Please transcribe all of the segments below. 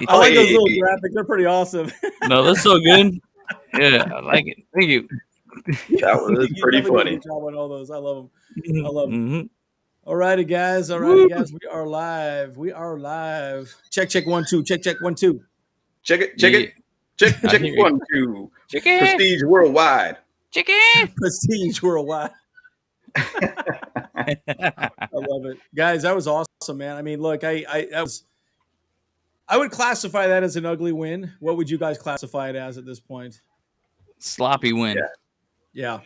I like those little graphics. They're pretty awesome. No, that's so good. Yeah, I like it. Thank you. That was You pretty definitely did a funny. good job on all those. I love them. I love them. Mm-hmm. All righty, guys. All righty, guys. We are live. We are live. Check 1 2. Check 1 2. Check it. Check 1 2. Chicken. Prestige worldwide. Chicken. Prestige worldwide. I love it, guys. That was awesome, man. I mean, look, I would classify that as an ugly win. What would you guys classify it as at this point? Sloppy win. Yeah.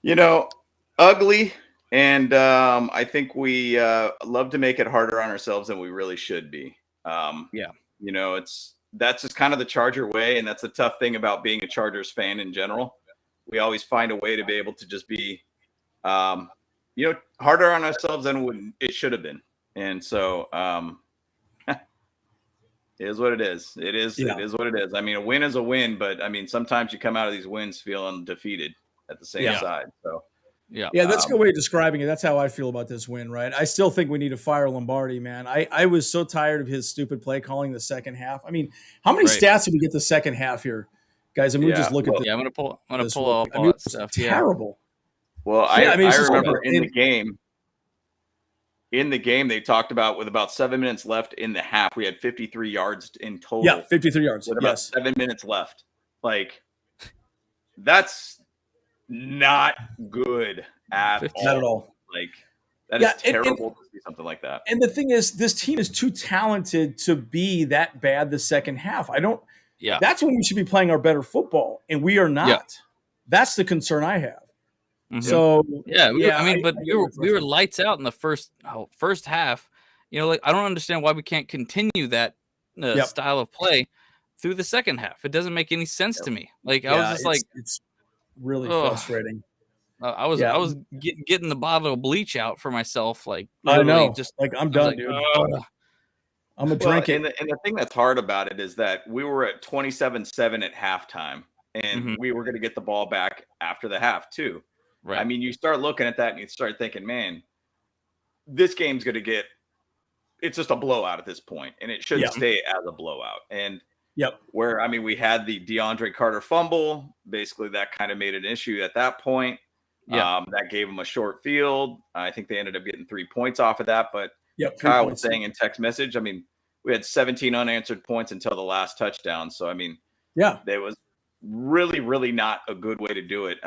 You know, ugly, and I think we love to make it harder on ourselves than we really should be. You know, that's just kind of the Charger way, and that's the tough thing about being a Chargers fan in general. We always find a way to be able to just be, harder on ourselves than it should have been. And so, it is what it is. It is what it is. I mean, a win is a win, but I mean, sometimes you come out of these wins feeling defeated at the same side. So, yeah, that's a good way of describing it. That's how I feel about this win, right? I still think we need to fire Lombardi, man. I was so tired of his stupid play calling the second half. I mean, how many stats did we get the second half here, guys? I mean, we just look at this. Yeah, I'm gonna pull all that stuff. Terrible. Well, I remember in the game, they talked about with about 7 minutes left in the half, we had 53 yards in total. Yeah, 53 yards. With about 7 minutes left. Like, that's not good at all. Not at all. Like, that is terrible to see something like that. And the thing is, this team is too talented to be that bad the second half. That's when we should be playing our better football, and we are not. Yeah. That's the concern I have. Mm-hmm. So we were lights out in the first half. You know, like I don't understand why we can't continue that style of play through the second half. It doesn't make any sense to me. Like I was just like, it's really frustrating. I was getting the bottle of bleach out for myself. Like I know, just like I'm done, dude. I'm gonna drink it. And the thing that's hard about it is that we were at 27-7 at halftime, and we were going to get the ball back after the half too. Right. I mean, you start looking at that and you start thinking, man, this game's going to it's just a blowout at this point, and it should stay as a blowout. And we had the DeAndre Carter fumble. Basically, that kind of made an issue at that point. That gave them a short field. I think they ended up getting 3 points off of that. But Kyle was saying in text message, I mean, we had 17 unanswered points until the last touchdown. So, I mean, there was really, really not a good way to do it.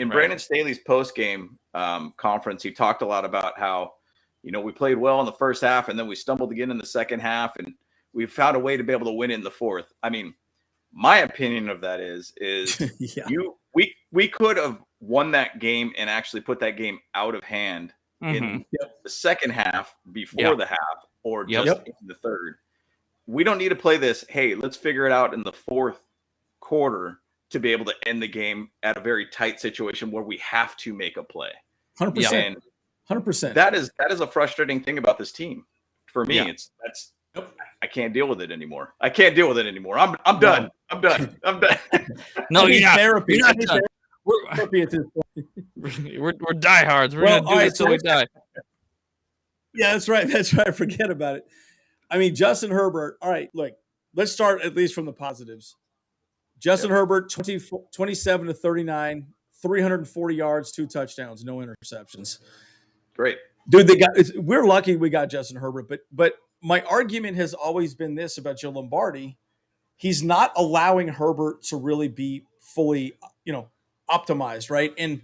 In Brandon Staley's post-game conference, he talked a lot about how, you know, we played well in the first half and then we stumbled again in the second half and we found a way to be able to win in the fourth. I mean, my opinion of that is we could have won that game and actually put that game out of hand in the second half before the half or just in the third. We don't need to play this, hey, let's figure it out in the fourth quarter to be able to end the game at a very tight situation where we have to make a play. 100%. 100%. That is a frustrating thing about this team. For me, I can't deal with it anymore. I'm done. I'm done. No, you're not. Therapy. You're not done. We're diehards. We're going to do this till we die. Yeah, that's right. That's right. Forget about it. I mean, Justin Herbert. All right, look, let's start at least from the positives. Justin Herbert, 27 to 39, 340 yards, 2 touchdowns, no interceptions. Great. Dude, we're lucky we got Justin Herbert, but my argument has always been this about Joe Lombardi. He's not allowing Herbert to really be fully, optimized, right? And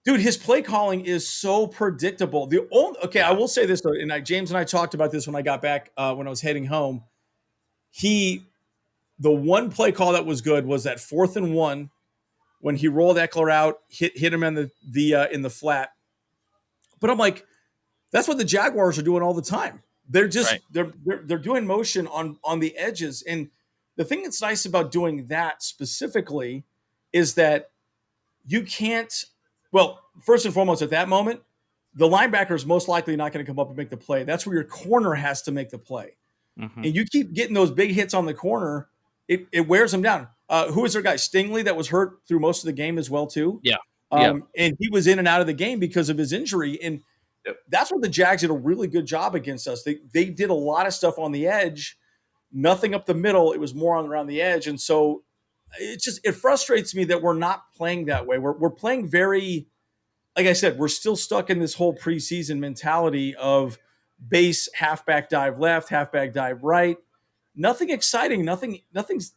dude, his play calling is so predictable. I will say this though, and James and I talked about this when I got back when I was heading home. The one play call that was good was that 4th and 1 when he rolled Eckler out, hit him in the flat. But I'm like, that's what the Jaguars are doing all the time. They're just they're doing motion on the edges. And the thing that's nice about doing that specifically is that you can't. Well, first and foremost, at that moment, the linebacker is most likely not going to come up and make the play. That's where your corner has to make the play. And you keep getting those big hits on the corner. It wears them down. Who was their guy? Stingley that was hurt through most of the game as well too. Yeah. And he was in and out of the game because of his injury. And that's what the Jags did a really good job against us. They did a lot of stuff on the edge, nothing up the middle. It was more on around the edge. And so it frustrates me that we're not playing that way. We're playing very, like I said, we're still stuck in this whole preseason mentality of base halfback dive left, halfback dive right. Nothing exciting, nothing's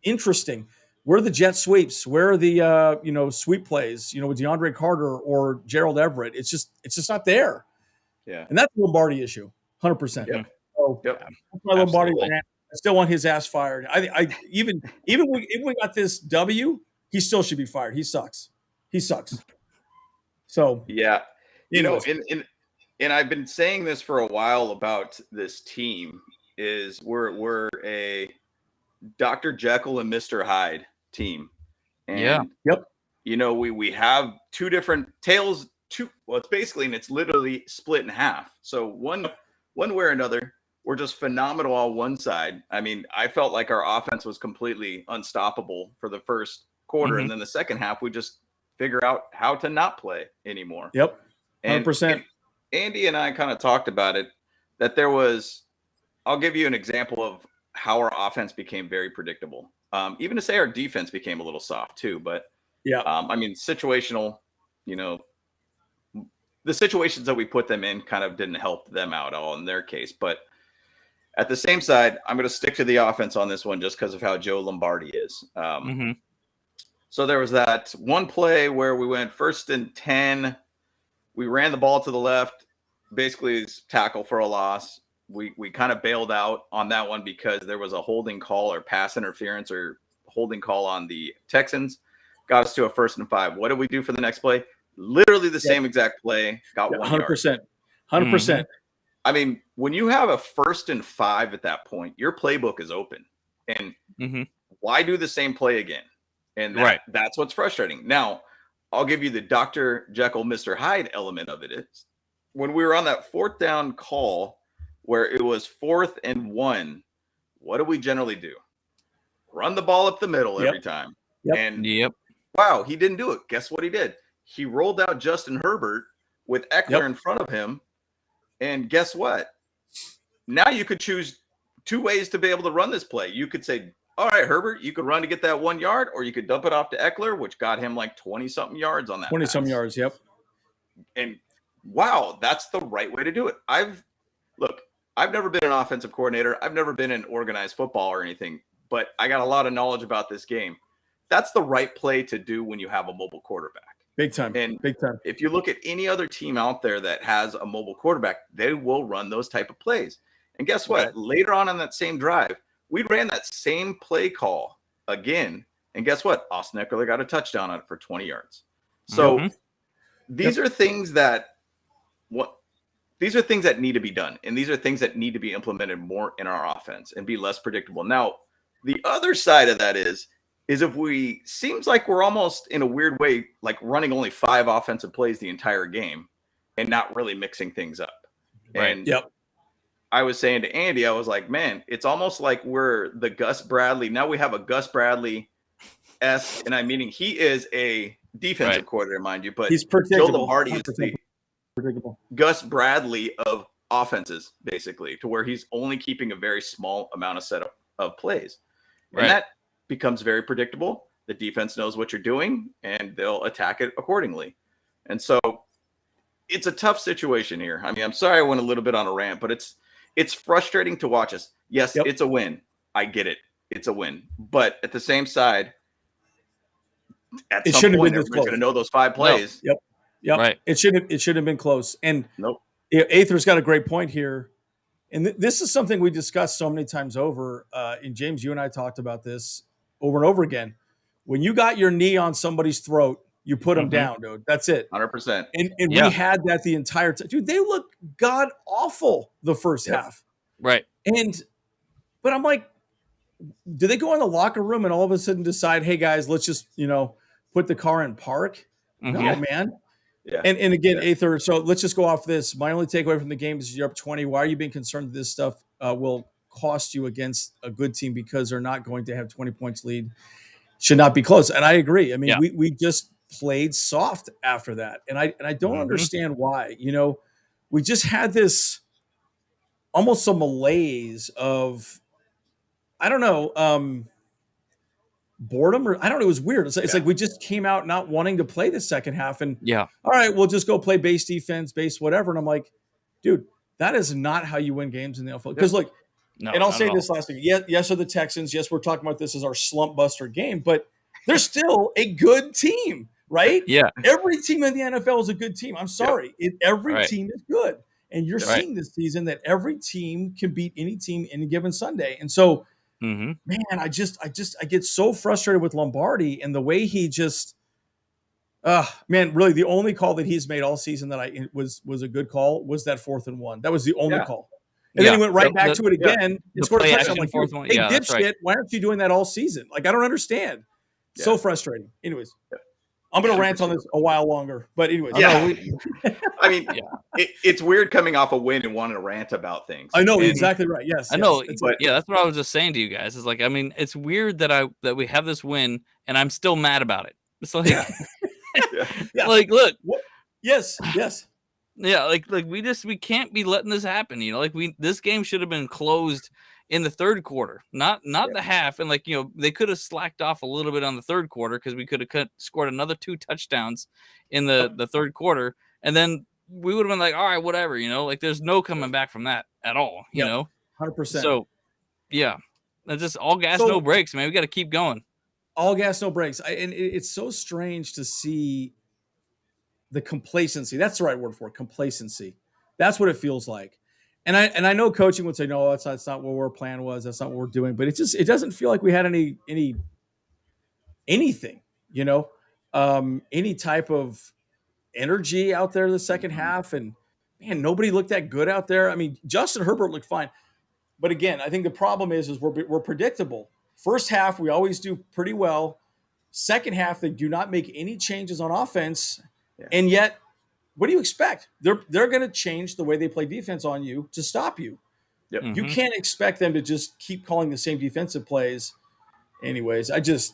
interesting. Where are the jet sweeps? Where are the sweep plays? With DeAndre Carter or Gerald Everett, it's just not there. Yeah, and that's a Lombardi issue, 100%. Yep. So Yep. That's my Lombardi rant. I still want his ass fired. I even if we got this W, he still should be fired. He sucks. So yeah, anyways. and I've been saying this for a while about this team is we're a Dr. Jekyll and Mr. Hyde team. And we have two different tails, it's basically, and it's literally split in half. So one way or another, we're just phenomenal on one side. I mean, I felt like our offense was completely unstoppable for the first quarter. And then the second half, we just figure out how to not play anymore. Yep. 100%. And Andy and I kind of talked about it, that there was, I'll give you an example of how our offense became very predictable. Even to say our defense became a little soft too, but I mean, situational, the situations that we put them in kind of didn't help them out all in their case. But at the same side, I'm going to stick to the offense on this one just because of how Joe Lombardi is. So there was that one play where we went 1st and 10. We ran the ball to the left, basically tackle for a loss. We kind of bailed out on that one because there was a holding call or pass interference or holding call on the Texans. Got us to a 1st and 5. What did we do for the next play? Literally the same exact play. Got 1 yard. 100%. I mean, when you have a 1st and 5 at that point, your playbook is open. And why do the same play again? And that's what's frustrating. Now, I'll give you the Dr. Jekyll, Mr. Hyde element of it. Is when we were on that 4th down call where it was 4th and 1, what do we generally do? Run the ball up the middle every time. And wow, he didn't do it. Guess what he did? He rolled out Justin Herbert with Eckler in front of him. And guess what? Now you could choose 2 ways to be able to run this play. You could say, all right, Herbert, you could run to get that 1 yard, or you could dump it off to Eckler, which got him like 20-something yards on that. 20-something yards, yep. And wow, that's the right way to do it. I've never been an offensive coordinator. I've never been in organized football or anything, but I got a lot of knowledge about this game. That's the right play to do when you have a mobile quarterback. Big time. And big time. If you look at any other team out there that has a mobile quarterback, they will run those type of plays. And guess what? Later on that same drive, we ran that same play call again. And guess what? Austin Eckler got a touchdown on it for 20 yards. So these are things that need to be done. And these are things that need to be implemented more in our offense and be less predictable. Now, the other side of that is if we seems like we're almost in a weird way, like running only 5 offensive plays the entire game and not really mixing things up. Right. And I was saying to Andy, I was like, man, it's almost like we're the Gus Bradley. Now we have a Gus Bradley-esque, and I'm meaning he is a defensive coordinator, mind you, but he's predictable. Joe Lombardi is the Gus Bradley of offenses, basically, to where he's only keeping a very small amount of setup of plays. And that becomes very predictable. The defense knows what you're doing, and they'll attack it accordingly. And so it's a tough situation here. I mean, I'm sorry I went a little bit on a rant, but it's frustrating to watch us. Yes, it's a win. I get it. It's a win. But at the same side, at some point, everybody's going to know those 5 plays. Yep. Right. It should have been close. And Aether's got a great point here. And this is something we discussed so many times over. And James, you and I talked about this over and over again. When you got your knee on somebody's throat, you put them down, dude. That's it. 100%. And we had that the entire time. Dude, they look god awful the first half. Right. But I'm like, do they go in the locker room and all of a sudden decide, hey guys, let's just, put the car in park? No, man. Yeah. And again, Aether, so let's just go off this. My only takeaway from the game is you're up 20. Why are you being concerned that this stuff will cost you against a good team because they're not going to have 20 points lead? Should not be close. And I agree. I mean, we just played soft after that. And I don't understand why. we just had this almost a malaise of, I don't know, boredom, or I don't know. It was weird. It's like we just came out not wanting to play the second half, and all right, we'll just go play base defense, base whatever. And I'm like, dude, that is not how you win games in the NFL. Because look, and I'll say this last thing. Yes, are the Texans. Yes, we're talking about this as our slump buster game, but they're still a good team, right? Yeah. Every team in the NFL is a good team. I'm sorry. Every team is good. And you're seeing this season that every team can beat any team any given Sunday. And so, man, I get so frustrated with Lombardi and the way he just, man, really the only call that he's made all season that was a good call was that 4th and 1. That was the only call. And then he went right back to it again and scored a touchdown. Like, hey, dipshit, why aren't you doing that all season? Like, I don't understand. So frustrating. Anyways, I'm going to rant on this a while longer. But anyways. I mean, it's weird coming off a win and wanting to rant about things. I know, exactly right. Yes. I know. But that's what I was just saying to you guys. Is like, I mean, it's weird that we have this win and I'm still mad about it. It's like, like, look. Yes. Yeah, like we can't be letting this happen. You know, like this game should have been closed in the third quarter, not the half. And like, you know, they could have slacked off a little bit on the third quarter because we could have scored another 2 touchdowns in the third quarter, and then we would have been like, all right, whatever. You know, like there's no coming back from that at all. You know, 100%. So yeah, that's just all gas, no brakes, man. We got to keep going. All gas, no brakes. And it's so strange to see the complacency. That's the right word for it. Complacency. That's what it feels like. And I know coaching would say, no, that's not what our plan was. That's not what we're doing. But it doesn't feel like we had anything, you know, any type of energy out there the second half. And man, nobody looked that good out there. I mean, Justin Herbert looked fine. But again, I think the problem is we're predictable. First half, we always do pretty well. Second half, they do not make any changes on offense. And yet, what do you expect? They're going to change the way they play defense on you to stop you. Yep. You can't expect them to just keep calling the same defensive plays. Anyways, it's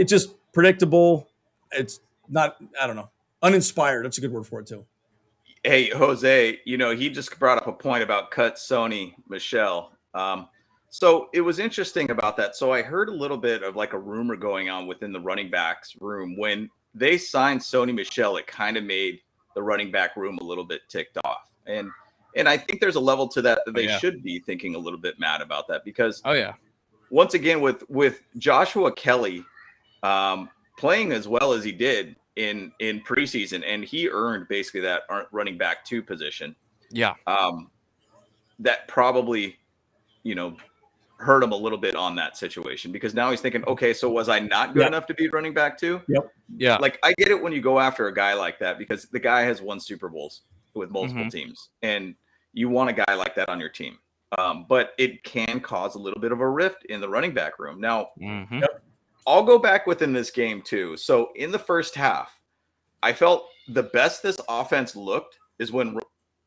just predictable. It's not, I don't know, uninspired. That's a good word for it too. Hey, Jose, you know, he just brought up a point about cut Sony Michel. So it was interesting about that. So I heard a little bit of like a rumor going on within the running backs room when they signed Sony Michel. It kind of made the running back room a little bit ticked off. And I think there's a level to that they should be thinking a little bit mad about that because once again, with Joshua Kelly playing as well as he did in preseason, and he earned basically that running back 2 position. Yeah. That probably, you know, hurt him a little bit on that situation because now he's thinking, okay, so was I not good enough to be running back 2? Yep. Yeah. Like I get it when you go after a guy like that because the guy has won Super Bowls with multiple teams and you want a guy like that on your team. But it can cause a little bit of a rift in the running back room. Now, I'll go back within this game too. So in the first half, I felt the best this offense looked is when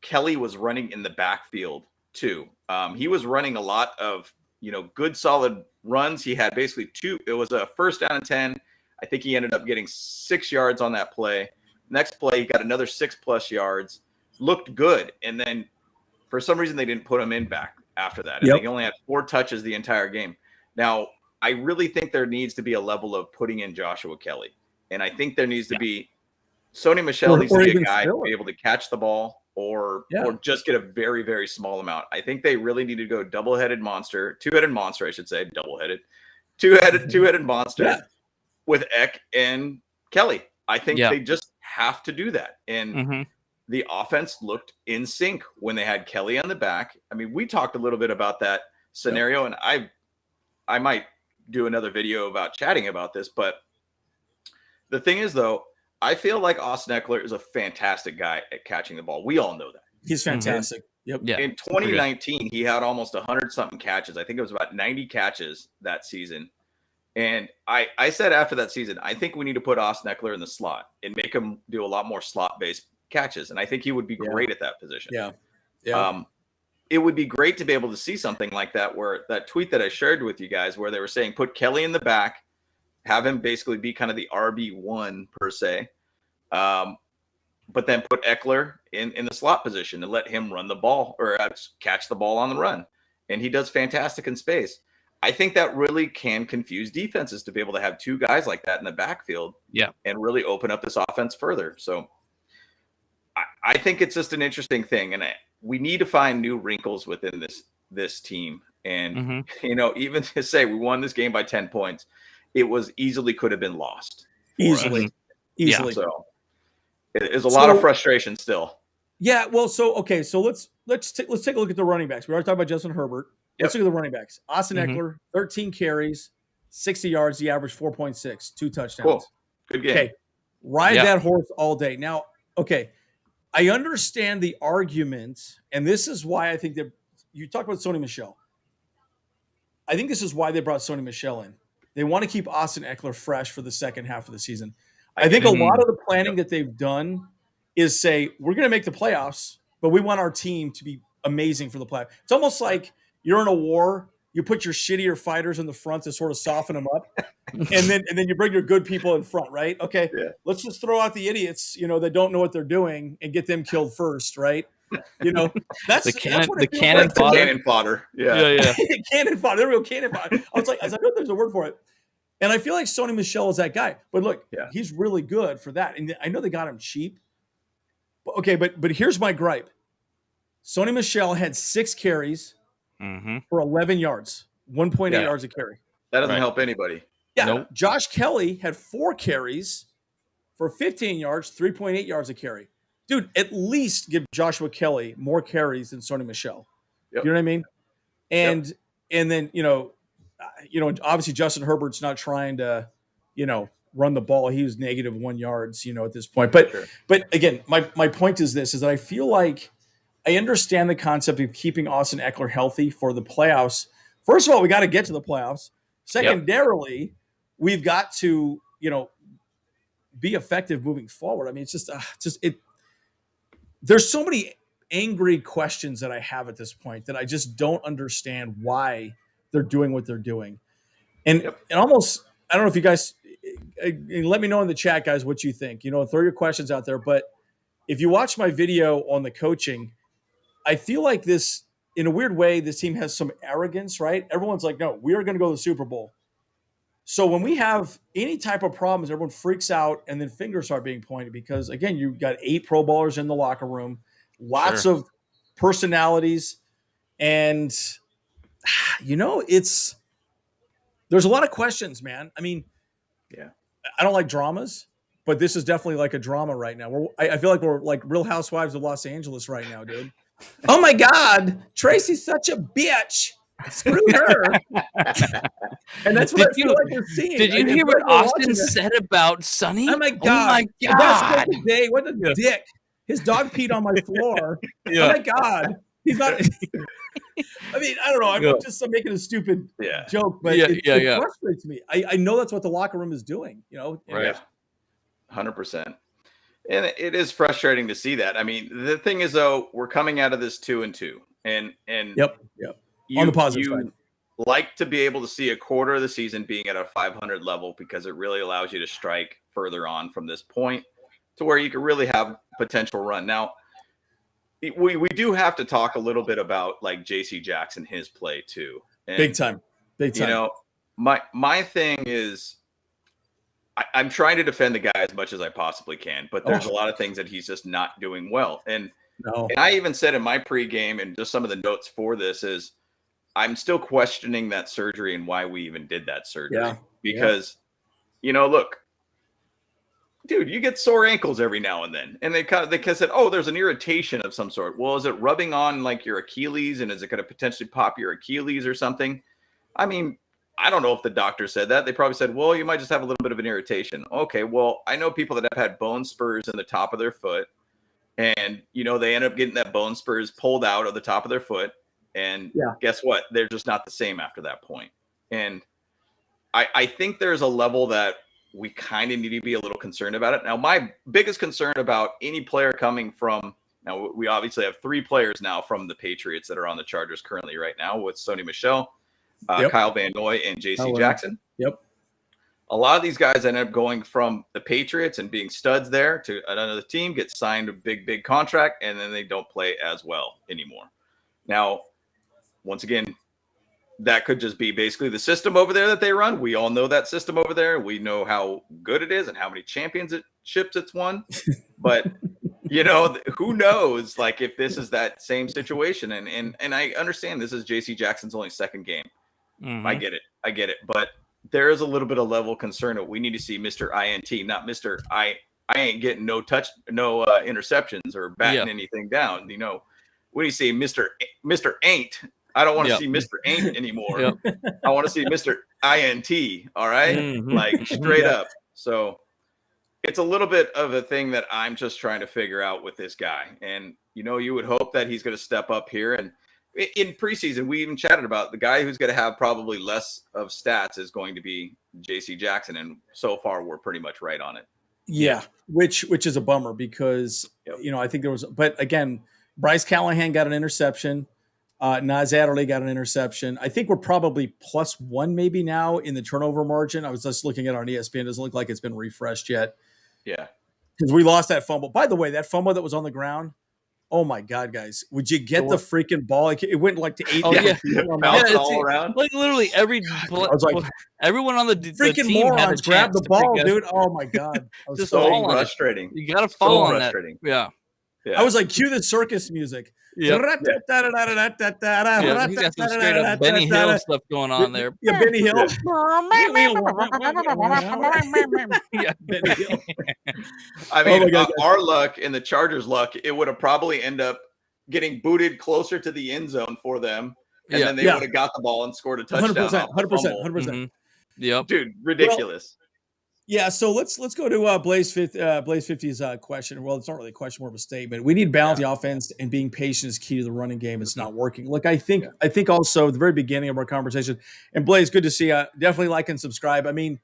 Kelly was running in the backfield too. He was running a lot of, you know, good solid runs. He had basically 2. It was a first down and 10. I think he ended up getting 6 yards on that play. Next play, he got another 6+ yards. Looked good. And then for some reason, they didn't put him in back after that. And he only had 4 touches the entire game. Now, I really think there needs to be a level of putting in Joshua Kelly. And I think there needs to be Sony Michel needs to be a guy to be able to catch the ball or just get a very, very small amount. I think they really need to go two-headed monster, I should say, two-headed monster with Eck and Kelly. I think they just have to do that. And the offense looked in sync when they had Kelly on the back. I mean, we talked a little bit about that scenario, and I might do another video about chatting about this. But the thing is, though, I feel like Austin Eckler is a fantastic guy at catching the ball. We all know that. He's fantastic. Yep. Yeah. In 2019, he had almost 100-something catches. I think it was about 90 catches that season. And I said after that season, I think we need to put Austin Eckler in the slot and make him do a lot more slot-based catches. And I think he would be great at that position. Yeah. It would be great to be able to see something like that, where that tweet that I shared with you guys, where they were saying, put Kelly in the back, have him basically be kind of the RB1 per se. but then put Eckler in the slot position and let him run the ball or catch the ball on the run. And he does fantastic in space. I think that really can confuse defenses to be able to have two guys like that in the backfield and really open up this offense further. So I think it's just an interesting thing. And we need to find new wrinkles within this team. And, even to say we won this game by 10 points, it was easily could have been lost. Easily. So there's a lot of frustration still. Yeah. Well, so let's take a look at the running backs. We already talked about Justin Herbert. Let's look at the running backs. Austin Eckler, 13 carries, 60 yards. He averaged 4.6, 2 touchdowns. Cool. Good game. Okay. Ride that horse all day. Now, okay. I understand the argument, and this is why I think that you talk about Sony Michel. I think this is why they brought Sony Michel in. They want to keep Austin Eckler fresh for the second half of the season. I think a lot of the planning that they've done is say, we're going to make the playoffs, but we want our team to be amazing for the playoffs. It's almost like you're in a war. You put your shittier fighters in the front to sort of soften them up. and then you bring your good people in front, right? Okay, let's just throw out the idiots, that don't know what they're doing and get them killed first, right? That's the cannon fodder. Cannon fodder. Yeah. Cannon fodder. They're real cannon fodder. I know there's a word for it. And I feel like Sony Michel is that guy. But look, he's really good for that. And I know they got him cheap. But here's my gripe. Sony Michel had 6 carries for 11 yards, 1.8 yards a carry. That doesn't help anybody. Yeah. Nope. Josh Kelly had 4 carries for 15 yards, 3.8 yards a carry. Dude, at least give Joshua Kelly more carries than Sony Michel. You know what I mean? And then, obviously Justin Herbert's not trying to, run the ball. He was negative 1 yards, at this point. But again, my point is this, is that I feel like I understand the concept of keeping Austin Eckler healthy for the playoffs. First of all, we got to get to the playoffs. Secondarily, we've got to, be effective moving forward. I mean, it's just there's so many angry questions that I have at this point that I just don't understand why they're doing what they're doing. And almost, I don't know if you guys let me know in the chat, guys, what you think. Throw your questions out there. But if you watch my video on the coaching, I feel like this, in a weird way, this team has some arrogance, right? Everyone's like, no, we are going to go to the Super Bowl. So when we have any type of problems, everyone freaks out and then fingers start being pointed because, again, you've got 8 Pro Bowlers in the locker room, lots of personalities. And, there's a lot of questions, man. I mean, I don't like dramas, but this is definitely like a drama right now. I feel like we're like Real Housewives of Los Angeles right now, dude. Oh, my God. Tracy's such a bitch. Screw her. And that's what I feel like we're seeing. Did you hear what Austin said about Sonny? Oh my God. What a dick. His dog peed on my floor. Oh my God. He's not. I mean, I don't know. I'm just making a stupid joke, but it frustrates me. I know that's what the locker room is doing, Right. 100%. And it is frustrating to see that. I mean, the thing is, though, we're coming out of this 2-2. And on the positive side. Like to be able to see a quarter of the season being at a 500 level because it really allows you to strike further on from this point to where you can really have potential run. Now, we do have to talk a little bit about like J.C. Jackson, his play too. And, Big time. My thing is I'm trying to defend the guy as much as I possibly can, but there's a lot of things that he's just not doing well. And I even said in my pregame and just some of the notes for this is I'm still questioning that surgery and why we even did that surgery. Because, look, dude, you get sore ankles every now and then. And they said, there's an irritation of some sort. Well, is it rubbing on like your Achilles and is it going to potentially pop your Achilles or something? I mean, I don't know if the doctor said that. They probably said, well, you might just have a little bit of an irritation. Okay, well, I know people that have had bone spurs in the top of their foot. And, they end up getting that bone spurs pulled out of the top of their foot. And guess what? They're just not the same after that point. And I think there's a level that we kind of need to be a little concerned about it. Now, my biggest concern about any player coming from – now, we obviously have 3 players now from the Patriots that are on the Chargers currently right now with Sony Michel, Kyle Van Noy, and J.C. Jackson. a lot of these guys end up going from the Patriots and being studs there to another team, get signed a big contract, and then they don't play as well anymore. Now, once again, that could just be basically the system over there that they run. We all know that system over there. We know how good it is and how many championships it's won. But, who knows, like, if this is that same situation. And I understand this is J.C. Jackson's only second game. Mm-hmm. I get it. But there is a little bit of level of concern that we need to see Mr. INT, not Mr. I ain't getting no interceptions or batting anything down. We need to see Mr. Ain't. I don't want to see Mr. Ain't anymore. I want to see Mr. INT. All right. Mm-hmm. Like straight up. So it's a little bit of a thing that I'm just trying to figure out with this guy. And, you would hope that he's going to step up here. And in preseason, we even chatted about the guy who's going to have probably less of stats is going to be J.C. Jackson. And so far, we're pretty much right on it. Yeah, which is a bummer because, I think there was, but again, Bryce Callahan got an interception. Nas Adderley got an interception. I think we're probably +1 maybe now in the turnover margin. I was just looking at our ESPN. It doesn't look like it's been refreshed yet. Yeah. Because we lost that fumble. By the way, that fumble that was on the ground, oh my God, guys! Would you get the freaking ball? Like, it went like to 8. Oh yeah, all around. Like literally every. I was like, everyone on the freaking team morons grab the ball, dude! Oh my God, just so frustrating. You got to fall on that. Yeah. I was like, cue the circus music. Yeah. You got some straight up Benny Hill stuff going on there. Yeah, Benny Hill. Yeah, Benny Hill. I mean, our luck and the Chargers' luck, it would have probably ended up getting booted closer to the end zone for them, and then they would have got the ball and scored a touchdown. 100%. Yep, dude, ridiculous. Yeah, so let's go to Blaze 50's question. Well, it's not really a question, more of a statement. We need balance the offense, and being patient is key to the running game. It's not working. Look, I think also at the very beginning of our conversation, and Blaze, good to see you. Definitely like and subscribe. I mean,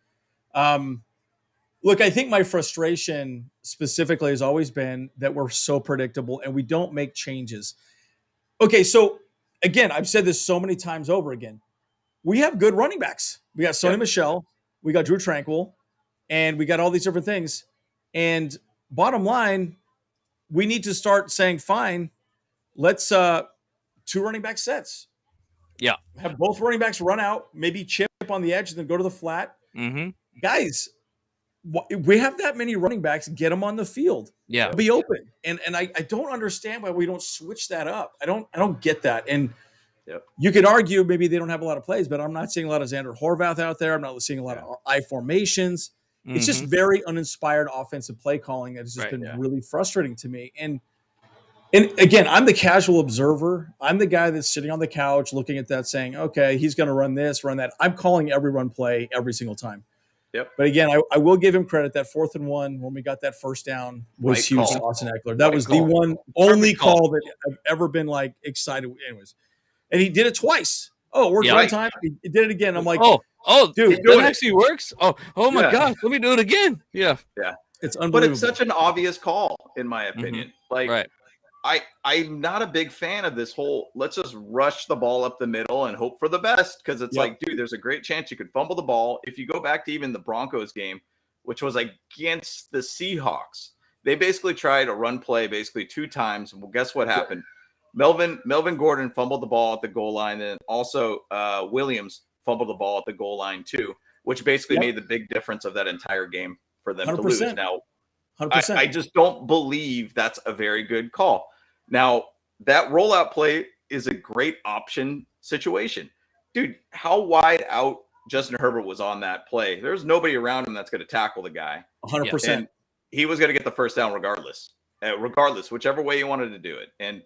look, I think my frustration specifically has always been that we're so predictable and we don't make changes. Okay, so again, I've said this so many times over again. We have good running backs. We got Sony Michel. We got Drew Tranquill. And we got all these different things. And bottom line, we need to start saying, fine, let's 2 running back sets. Yeah. Have both running backs run out, maybe chip on the edge and then go to the flat. Mm-hmm. Guys, we have that many running backs. Get them on the field. Yeah. Be open. And I don't understand why we don't switch that up. I don't get that. And you could argue maybe they don't have a lot of plays, but I'm not seeing a lot of Xander Horvath out there. I'm not seeing a lot of I formations. It's just very uninspired offensive play calling. It's just been really frustrating to me. And again, I'm the casual observer. I'm the guy that's sitting on the couch looking at that saying, okay, he's going to run this, run that. I'm calling every run play every single time. Yep. But again, I will give him credit. That 4th and 1 when we got that first down was huge to Austin Eckler. That was the only call that I've ever been like excited. Anyways, and he did it twice. Oh, it worked one time. He did it again. I'm like, dude, that actually works. Oh my gosh, let me do it again. Yeah. It's unbelievable. But it's such an obvious call, in my opinion. Like, I'm not a big fan of this whole let's just rush the ball up the middle and hope for the best, because it's like, dude, there's a great chance you could fumble the ball. If you go back to even the Broncos game, which was against the Seahawks, they basically tried a run play 2 times. Well, guess what happened? Melvin Gordon fumbled the ball at the goal line, and also Williams fumbled the ball at the goal line too, which basically made the big difference of that entire game for them 100%. To lose. Now, 100%. I just don't believe that's a very good call. Now, that rollout play is a great option situation. Dude, how wide out Justin Herbert was on that play. There's nobody around him that's going to tackle the guy. 100%. And he was going to get the first down regardless, whichever way you wanted to do it. And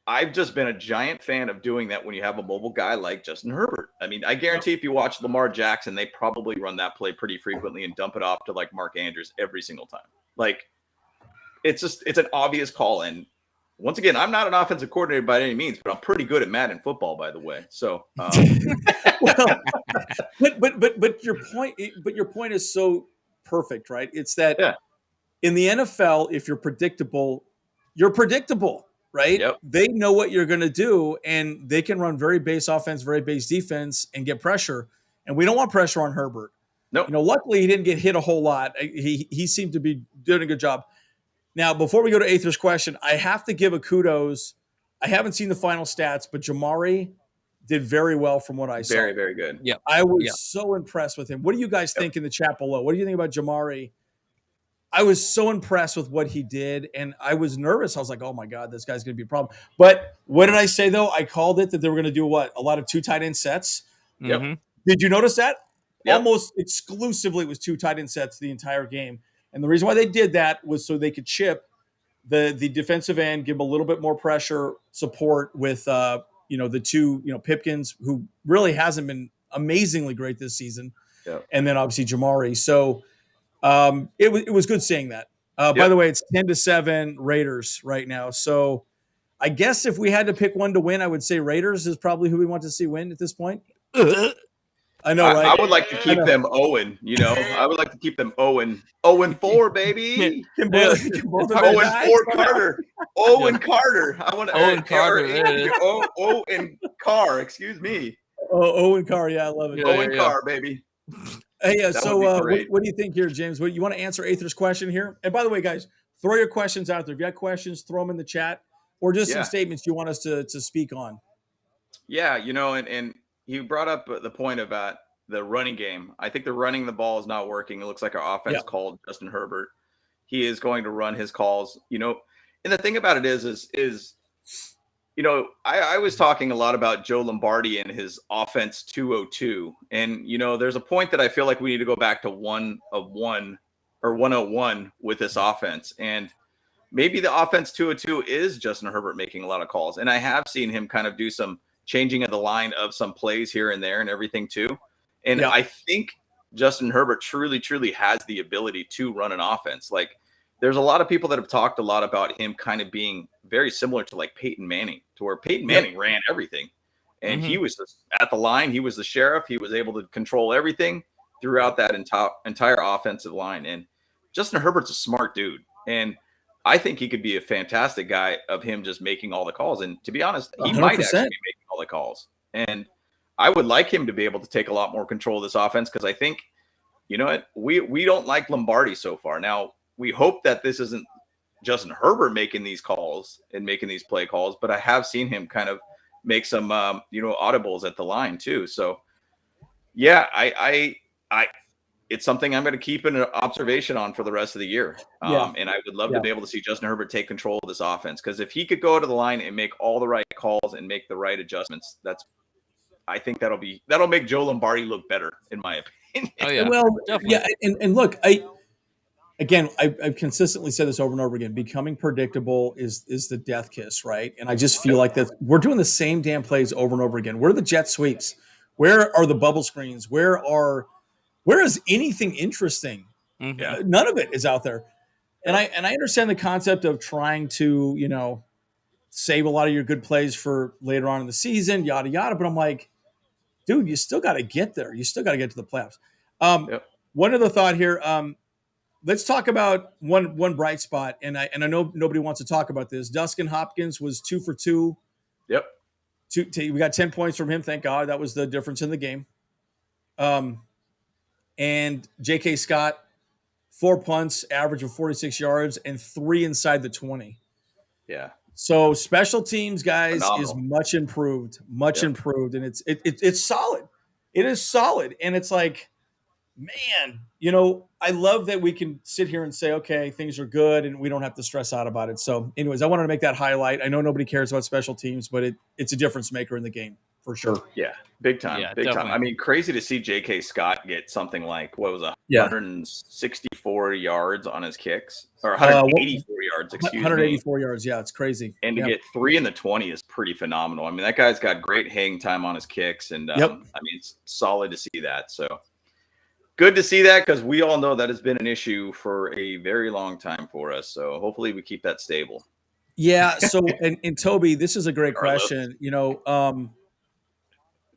I've just been a giant fan of doing that when you have a mobile guy like Justin Herbert. I mean, I guarantee if you watch Lamar Jackson, they probably run that play pretty frequently and dump it off to like Mark Andrews every single time. Like, it's an obvious call. And once again, I'm not an offensive coordinator by any means, but I'm pretty good at Madden football, by the way. So, well, but your point is so perfect, right? It's that in the NFL, if you're predictable, you're predictable. Right? Yep. They know what you're going to do, and they can run very base offense, very base defense, and get pressure. And we don't want pressure on Herbert. Nope. Luckily he didn't get hit a whole lot. He seemed to be doing a good job. Now, before we go to Aether's question, I have to give a kudos. I haven't seen the final stats, but Jamari did very well from what I saw. Very, very good. Yeah. I was so impressed with him. What do you guys think in the chat below? What do you think about Jamari? I was so impressed with what he did, and I was nervous. I was like, oh my God, this guy's going to be a problem. But what did I say, though? I called it that they were going to do what? A lot of 2 tight end sets. Yep. Did you notice that? Yep. Almost exclusively was 2 tight end sets the entire game. And the reason why they did that was so they could chip the defensive end, give him a little bit more pressure support with the 2, Pipkins, who really hasn't been amazingly great this season. Yep. And then obviously Jamari. So it was good seeing that. By the way, it's 10-7 Raiders right now. So I guess if we had to pick one to win, I would say Raiders is probably who we want to see win at this point. I know, right? I would like to keep them Owen. I would like to keep them Owen. 0-4, baby. Owen Carter. Owen Carter. I want to Owen Carter. Owen Carr. Excuse me. Owen Carr. Yeah, I love it. Owen Carr, baby. Hey, so what do you think here, James? What you want to answer Aether's question here? And by the way, guys, throw your questions out there. If you have questions, throw them in the chat, or just some statements you want us to speak on. Yeah, and he brought up the point about the running game. I think the running the ball is not working. It looks like our offense called Justin Herbert. He is going to run his calls, and the thing about it is I was talking a lot about Joe Lombardi and his offense 202. And, there's a point that I feel like we need to go back to 101 or 101 with this offense. And maybe the offense 202 is Justin Herbert making a lot of calls. And I have seen him kind of do some changing of the line of some plays here and there and everything too. And I think Justin Herbert truly, truly has the ability to run an offense. Like, there's a lot of people that have talked a lot about him kind of being very similar to like Peyton Manning, to where Peyton Manning ran everything. And he was just at the line. He was the sheriff. He was able to control everything throughout that entire offensive line. And Justin Herbert's a smart dude. And I think he could be a fantastic guy of him just making all the calls. And to be honest, he 100%. Might actually be making all the calls. And I would like him to be able to take a lot more control of this offense, because I think, we don't like Lombardi so far. Now, we hope that this isn't Justin Herbert making these calls and making these play calls, but I have seen him kind of make some, audibles at the line too. So yeah, I it's something I'm going to keep an observation on for the rest of the year. And I would love to be able to see Justin Herbert take control of this offense, because if he could go to the line and make all the right calls and make the right adjustments, I think that'll make Joe Lombardi look better, in my opinion. Oh yeah, well, definitely. Yeah, and look, I've consistently said this over and over again. Becoming predictable is the death kiss, right? And I just feel like that we're doing the same damn plays over and over again. Where are the jet sweeps? Where are the bubble screens? Where is anything interesting? None of it is out there. And I understand the concept of trying to, save a lot of your good plays for later on in the season, yada yada. But I'm like, dude, you still got to get there. You still got to get to the playoffs. One other thought here. Let's talk about one bright spot, and I know nobody wants to talk about this. Dustin Hopkins was 2 for 2. Yep. We got 10 points from him. Thank God. That was the difference in the game. And J.K. Scott, 4 punts, average of 46 yards, and 3 inside the 20. Yeah. So special teams, guys, Phenomenal. Is much improved, improved, and it's solid. It is solid, and it's like, man, I love that we can sit here and say, okay, things are good, and we don't have to stress out about it. So anyways, I wanted to make that highlight. I know nobody cares about special teams, but it's a difference maker in the game for sure. Yeah, big time. Yeah, big definitely. time. I mean, crazy to see J.K. Scott get something like, 164 yards on his kicks, or 184 yards, excuse 184 yards. Yeah, it's crazy. And to get 3 in the 20 is pretty phenomenal. I mean, that guy's got great hang time on his kicks, and I mean, it's solid to see that. So good to see that, because we all know that has been an issue for a very long time for us. So hopefully we keep that stable. Yeah. So, and Toby, this is a great question.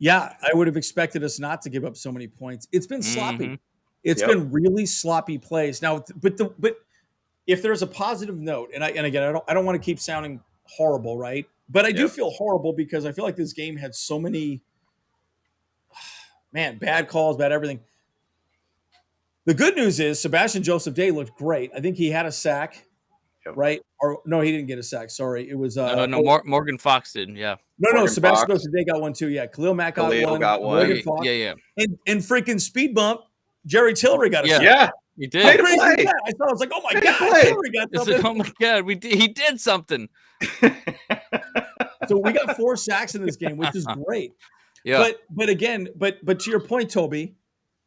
I would have expected us not to give up so many points. It's been sloppy. It's been really sloppy plays. Now, but if there's a positive note, and again, I don't want to keep sounding horrible, right? But I do feel horrible, because I feel like this game had so many, bad calls, bad everything. The good news is Sebastian Joseph Day looked great. I think he had a sack, right? Or no, he didn't get a sack. Sorry, it was Morgan Fox did. Yeah. No, Sebastian Joseph Day got one too. Yeah, Khalil Mack got one. Morgan Fox. Yeah. And freaking speed bump, Jerry Tillery got a sack. Yeah, he did. How crazy is that? I thought I was like, oh my god, Tillery got something. Oh my god, he did something. So we got 4 sacks in this game, which is great. Yeah. But again, but to your point, Toby,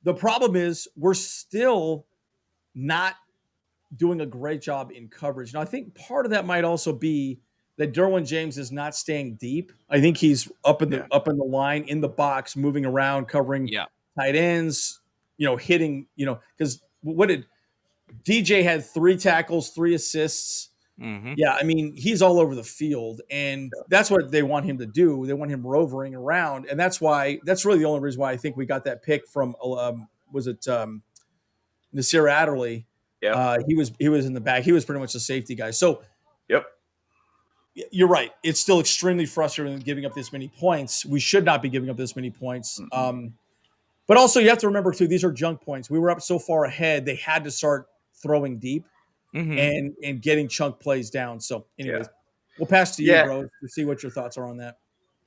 the problem is we're still not doing a great job in coverage. Now, I think part of that might also be that Derwin James is not staying deep. I think he's up in the line in the box, moving around, covering tight ends, hitting, because what did DJ had 3 tackles, 3 assists. Mm-hmm. Yeah, I mean, he's all over the field, and that's what they want him to do. They want him roving around, and that's really the only reason why I think we got that pick from Nasir Adderley. Yeah, he was in the back. He was pretty much the safety guy. So, yep, you're right. It's still extremely frustrating giving up this many points. We should not be giving up this many points. Mm-hmm. But also, you have to remember too, these are junk points. We were up so far ahead; they had to start throwing deep. Mm-hmm. And getting chunk plays down. So, anyways, we'll pass to you, bro, to see what your thoughts are on that.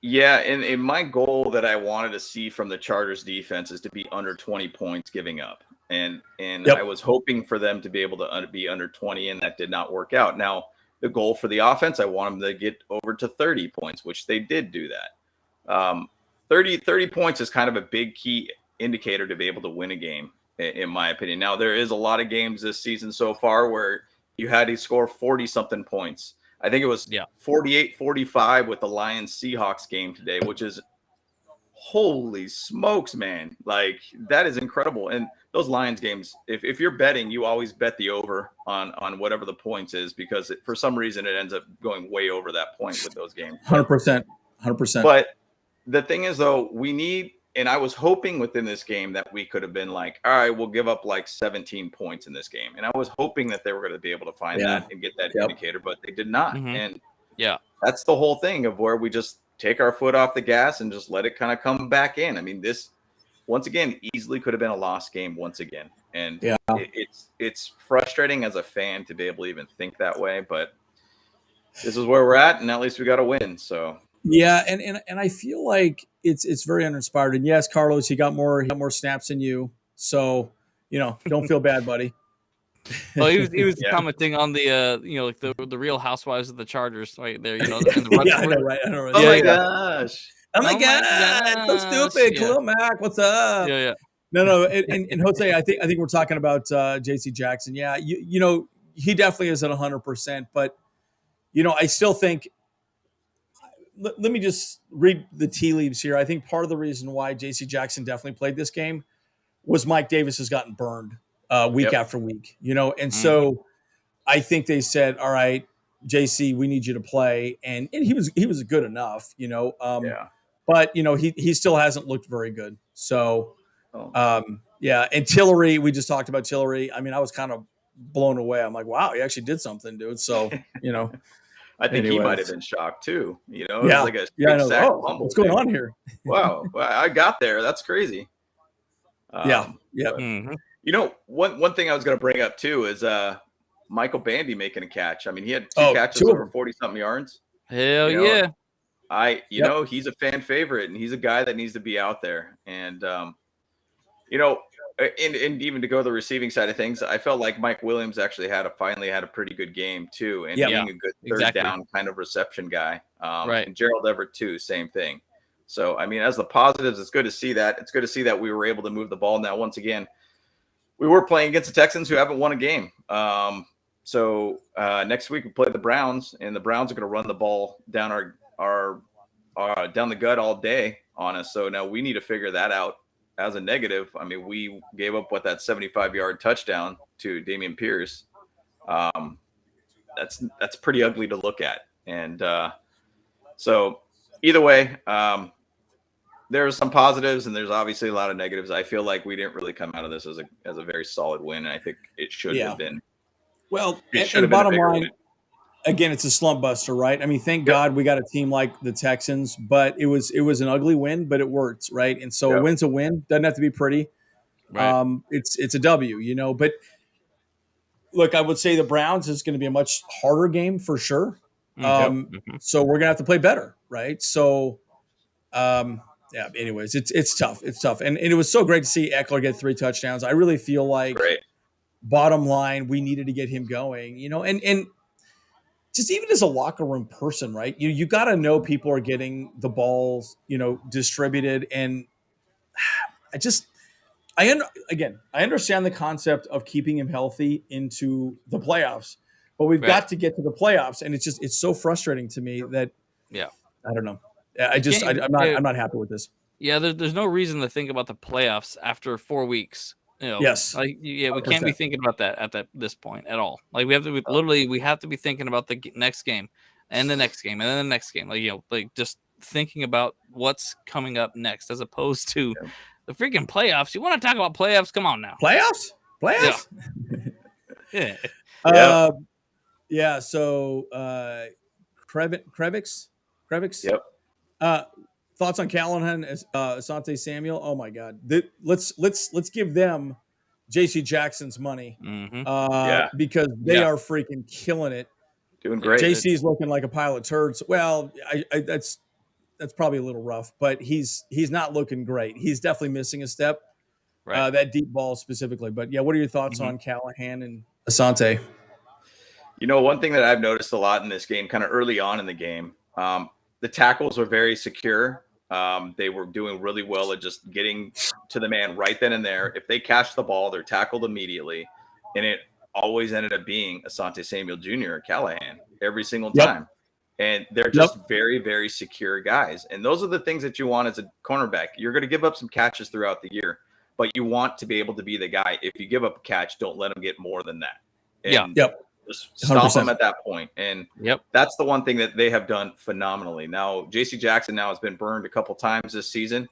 Yeah, and my goal that I wanted to see from the Chargers defense is to be under 20 points giving up. And I was hoping for them to be able to be under 20, and that did not work out. Now, the goal for the offense, I want them to get over to 30 points, which they did do that. 30 points is kind of a big key indicator to be able to win a game, in my opinion. Now, there is a lot of games this season so far where you had to score 40-something points. I think it was 48-45 with the Lions-Seahawks game today, which is holy smokes, man. Like, that is incredible. And those Lions games, if you're betting, you always bet the over on whatever the points is, because for some reason it ends up going way over that point with those games. 100%. But the thing is, though, we need – and I was hoping within this game that we could have been like, all right, we'll give up like 17 points in this game. And I was hoping that they were going to be able to find that and get that indicator, but they did not. Mm-hmm. And that's the whole thing of where we just take our foot off the gas and just let it kind of come back in. I mean, this, once again, easily could have been a lost game once again. And it's frustrating as a fan to be able to even think that way, but this is where we're at, and at least we got to win. So. Yeah, and I feel like it's very uninspired. And yes, Carlos, he got more snaps than you, so don't feel bad, buddy. Well, he was commenting on the like the Real Housewives of the Chargers right there. I know, right. I know, right. Oh my gosh! Oh my god! So stupid, Khalil Mack. What's up? Yeah. No. And Jose, I think we're talking about J.C. Jackson. Yeah, he definitely is at 100%, but I still think. Let me just read the tea leaves here. I think part of the reason why J.C. Jackson definitely played this game was Mike Davis has gotten burned week after week, and so I think they said, all right, JC, we need you to play. And he was good enough, but he still hasn't looked very good. So, and Tillery, we just talked about Tillery. I mean, I was kind of blown away. I'm like, wow, he actually did something, dude. So, I think he might have been shocked too. It was like a sack fumble. What's going on here? Wow, I got there. That's crazy. But, one thing I was going to bring up too is Michael Bandy making a catch. I mean, he had 2 catches over 40-something yards. Hell yeah! He's a fan favorite, and he's a guy that needs to be out there. And and even to go to the receiving side of things, I felt like Mike Williams actually finally had a pretty good game too, and being a good third down kind of reception guy. Right. And Gerald Everett too, same thing. So I mean, as the positives, it's good to see that. It's good to see that we were able to move the ball. Now, once again, we were playing against the Texans, who haven't won a game. So next week we play the Browns, and the Browns are going to run the ball down our down the gut all day on us. So now we need to figure that out. As a negative, I mean, we gave up that 75-yard touchdown to Dameon Pierce. That's pretty ugly to look at. And so either way, there are some positives and there's obviously a lot of negatives. I feel like we didn't really come out of this as a very solid win. And I think it should have been. Well, and bottom line, again, it's a slump buster, right? I mean, thank God we got a team like the Texans, but it was an ugly win, but it worked, right? And so a win's a win. Doesn't have to be pretty. Right. It's a W, but look, I would say the Browns is going to be a much harder game for sure. So we're going to have to play better. Right. So, yeah, anyways, it's tough. It's tough. And it was so great to see Eckler get 3 touchdowns. I really feel like bottom line, we needed to get him going, and just even as a locker room person, right? You got to know people are getting the balls, distributed. And I understand the concept of keeping him healthy into the playoffs, but we've got to get to the playoffs. And it's so frustrating to me that, I don't know. I'm not happy with this. Yeah. There's no reason to think about the playoffs after 4 weeks. Yes. We can't be thinking about that at this point at all. Like we have to be thinking about the next game and the next game and then the next game. Just thinking about what's coming up next as opposed to the freaking playoffs. You want to talk about playoffs? Come on now. Playoffs? Yeah. Yeah. So, Krebix. Yep. Thoughts on Callahan as Asante Samuel? Oh my God! Let's give them J.C. Jackson's money because they are freaking killing it. Doing great. J.C.'s looking like a pile of turds. Well, that's probably a little rough, but he's not looking great. He's definitely missing a step. Right. That deep ball specifically. But yeah, what are your thoughts on Callahan and Asante? One thing that I've noticed a lot in this game, kind of early on in the game, the tackles were very secure. They were doing really well at just getting to the man right then and there. If they catch the ball, they're tackled immediately. And it always ended up being Asante Samuel Jr. or Callahan every single time. And they're just very, very secure guys. And those are the things that you want as a cornerback. You're going to give up some catches throughout the year, but you want to be able to be the guy. If you give up a catch, don't let them get more than that. And just stop 100%. Them at that point. And that's the one thing that they have done phenomenally. Now, J.C. Jackson has been burned a couple times this season.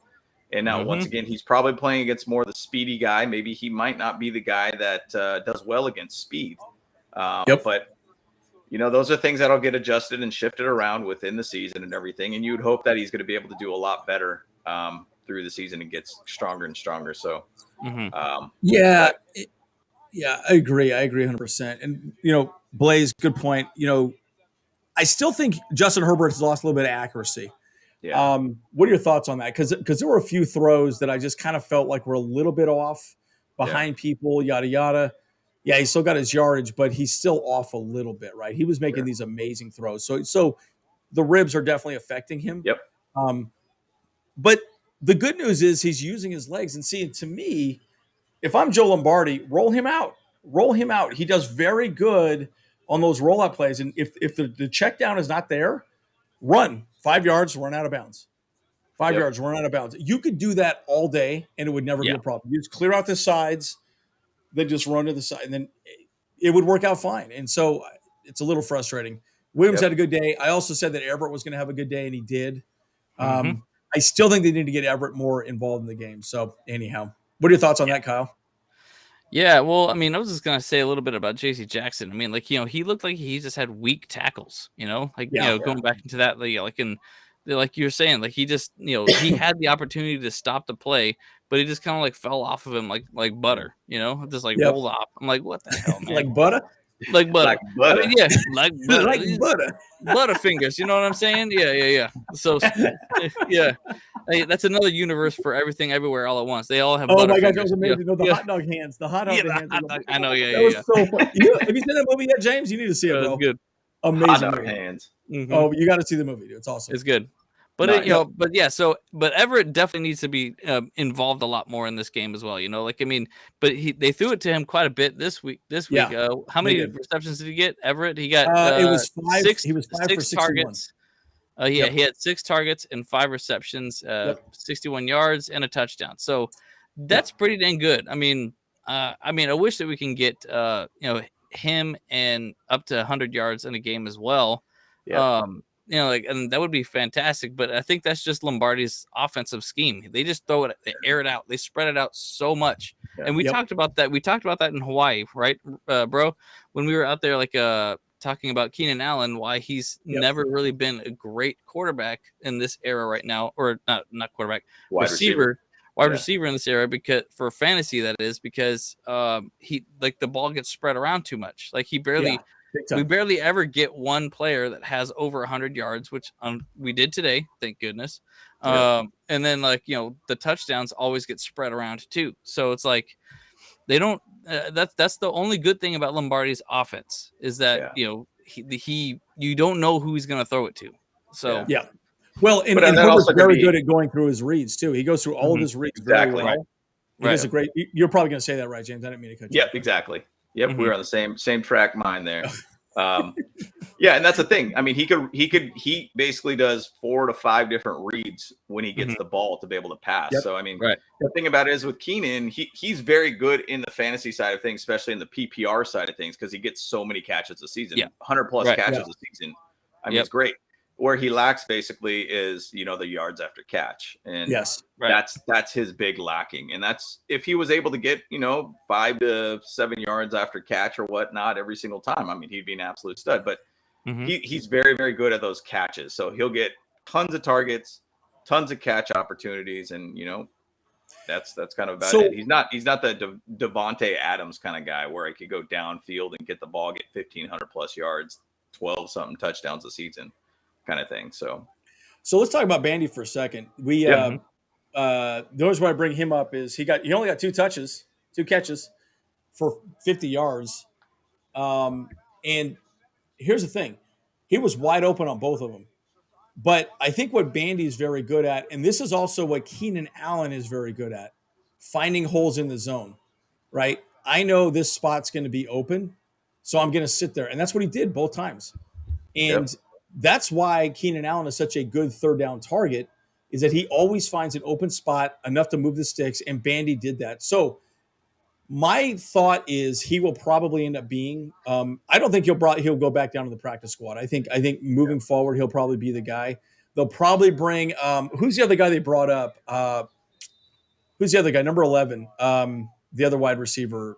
And now, once again, he's probably playing against more the speedy guy. Maybe he might not be the guy that does well against speed. But, those are things that'll get adjusted and shifted around within the season and everything. And you would hope that he's going to be able to do a lot better through the season and gets stronger and stronger. So, Yeah, I agree. 100%. And, Blaze, good point. I still think Justin Herbert has lost a little bit of accuracy. Yeah. What are your thoughts on that? Because there were a few throws that I just kind of felt like were a little bit off behind people, yada, yada. Yeah, he still got his yardage, but he's still off a little bit, right? He was making these amazing throws. So the ribs are definitely affecting him. Yep. But the good news is he's using his legs. And see, to me, if I'm Joe Lombardi, roll him out. He does very good on those rollout plays. And if the check down is not there, run 5 yards, run out of bounds. 5 yards, run out of bounds. You could do that all day, and it would never be a problem. You just clear out the sides, then just run to the side, and then it would work out fine. And so it's a little frustrating. Williams had a good day. I also said that Everett was going to have a good day, and he did. I still think they need to get Everett more involved in the game. So anyhow, what are your thoughts on that, Kyle? Yeah, well, I mean, I was just gonna say a little bit about J.C. Jackson. I mean, he looked like he just had weak tackles. Going back into that, like you were saying, like he just, he had the opportunity to stop the play, but he just kind of like fell off of him like butter. Just like rolled off. I'm like, what the hell, man? Like butter. Like butter. Like butter. I mean, like butter. Like butter. Butterfingers. You know what I'm saying? Yeah. So, yeah. Hey, that's another universe for everything, everywhere, all at once. They all have. Oh my gosh, that was amazing! The hot dog hands. The hot dog hands. I know. That was so funny. Have you seen that movie yet, James? You need to see it, bro. It's good. Amazing. Hot dog hands. Oh, you got to see the movie, dude. It's awesome. It's good. But but Everett definitely needs to be involved a lot more in this game as well. They threw it to him quite a bit this week. How many receptions did he get? Everett, he got it was 5. He was 5 for 61. Targets. He had 6 targets and 5 receptions, 61 yards and a touchdown. So that's pretty dang good. I mean, I wish that we can get him and up to 100 yards in a game as well. Yeah. And that would be fantastic. But I think that's just Lombardi's offensive scheme. They just throw it, they air it out, they spread it out so much. Yeah. And we talked about that. We talked about that in Hawaii, right, bro? When we were out there, talking about Keenan Allen, why he's never really been a great quarterback in this era right now, or not quarterback, wide wide receiver in this era, because for fantasy that is, because he like the ball gets spread around too much. Like we barely ever get one player that has over 100 yards, which we did today, thank goodness. And then the touchdowns always get spread around too. So it's like they don't. That's the only good thing about Lombardi's offense is that you don't know who he's going to throw it to. So Well, and Herbert's very good at going through his reads too. He goes through all of his reads very well. Right. He does a great. You're probably going to say that, right, James? I didn't mean to cut you. Yep, exactly. Yep, we're on the same track mind there. And that's the thing. I mean, he basically does 4 to 5 different reads when he gets the ball to be able to pass. So I mean, the thing about it is with Keenan, he's very good in the fantasy side of things, especially in the PPR side of things, because he gets so many catches a season, 100 plus catches a season. I mean, it's great. Where he lacks basically is, the yards after catch. And that's his big lacking. And that's if he was able to get, 5 to 7 yards after catch or whatnot every single time. I mean, he'd be an absolute stud, but he's very, very good at those catches. So he'll get tons of targets, tons of catch opportunities. And, that's kind of about it. He's not the Devontae Adams kind of guy where he could go downfield and get the ball, get 1,500 plus yards, 12 something touchdowns a season. Kind of thing. So let's talk about Bandy for a second. We the reason why I bring him up is he only got 2 catches for 50 yards. And here's the thing. He was wide open on both of them. But I think what Bandy is very good at, and this is also what Keenan Allen is very good at, finding holes in the zone, right? I know this spot's going to be open, so I'm going to sit there. And that's what he did both times. And that's why Keenan Allen is such a good third down target, is that he always finds an open spot enough to move the sticks, and Bandy did that. So my thought is he will probably end up being I don't think he'll go back down to the practice squad. I think moving forward he'll probably be the guy. They'll probably bring who's the other guy they brought up? Who's the other guy? Number 11, the other wide receiver.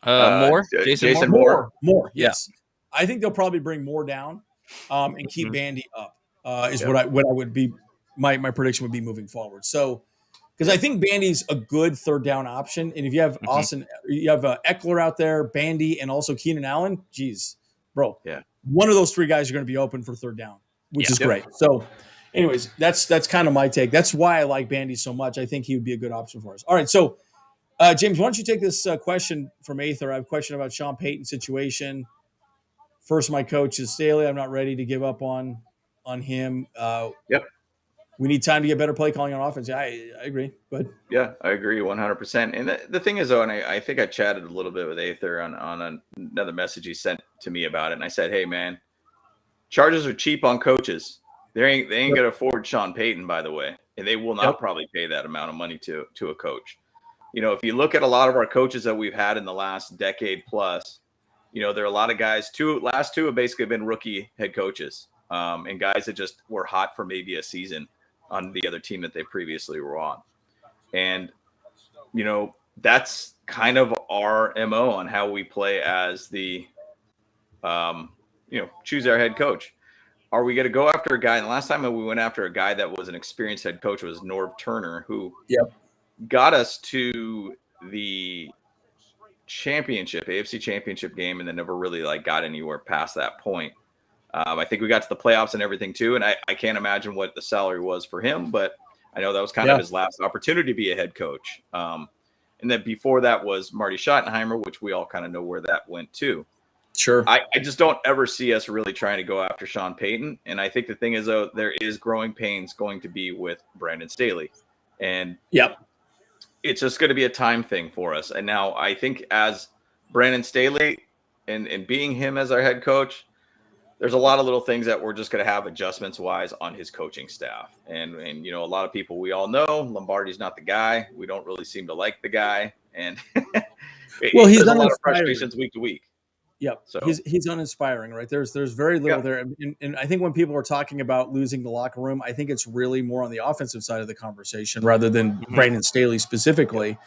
Jason Moore. Moore, yes. I think they'll probably bring Moore down. And keep Bandy up is what I would be. My prediction would be moving forward. So, because I think Bandy's a good third down option, and if you have you have Eckler out there, Bandy, and also Keenan Allen, geez, bro, one of those 3 guys are going to be open for third down, which is great. So, anyways, that's kind of my take. That's why I like Bandy so much. I think he would be a good option for us. All right, so James, why don't you take this question from Aether? I have a question about Sean Payton's situation. First, my coach is Staley. I'm not ready to give up on him. We need time to get better play calling on offense. I agree. Go ahead. Yeah, I agree 100%. And the thing is, though, and I think I chatted a little bit with Aether on another message he sent to me about it. And I said, hey, man, Chargers are cheap on coaches. They ain't going to afford Sean Payton, by the way. And they will not probably pay that amount of money to a coach. If you look at a lot of our coaches that we've had in the last decade plus, there are a lot of guys. Last two have basically been rookie head coaches, and guys that just were hot for maybe a season on the other team that they previously were on. And, that's kind of our MO on how we play as the, choose our head coach. Are we going to go after a guy? And the last time we went after a guy that was an experienced head coach was Norv Turner, who got us to the AFC championship game, and then never really got anywhere past that point. I think we got to the playoffs and everything too. And I can't imagine what the salary was for him, but I know that was kind of his last opportunity to be a head coach. And then before that was Marty Schottenheimer, which we all kind of know where that went to. Sure. I just don't ever see us really trying to go after Sean Payton. And I think the thing is, though, there is growing pains going to be with Brandon Staley. And it's just going to be a time thing for us. And now I think as Brandon Staley and being him as our head coach, there's a lot of little things that we're just going to have adjustments wise on his coaching staff. And a lot of people we all know Lombardi's not the guy. We don't really seem to like the guy. And he's a lot of frustrations week to week. Yep. So he's uninspiring, right? There's very little there. And I think when people are talking about losing the locker room, I think it's really more on the offensive side of the conversation rather than Brandon Staley specifically.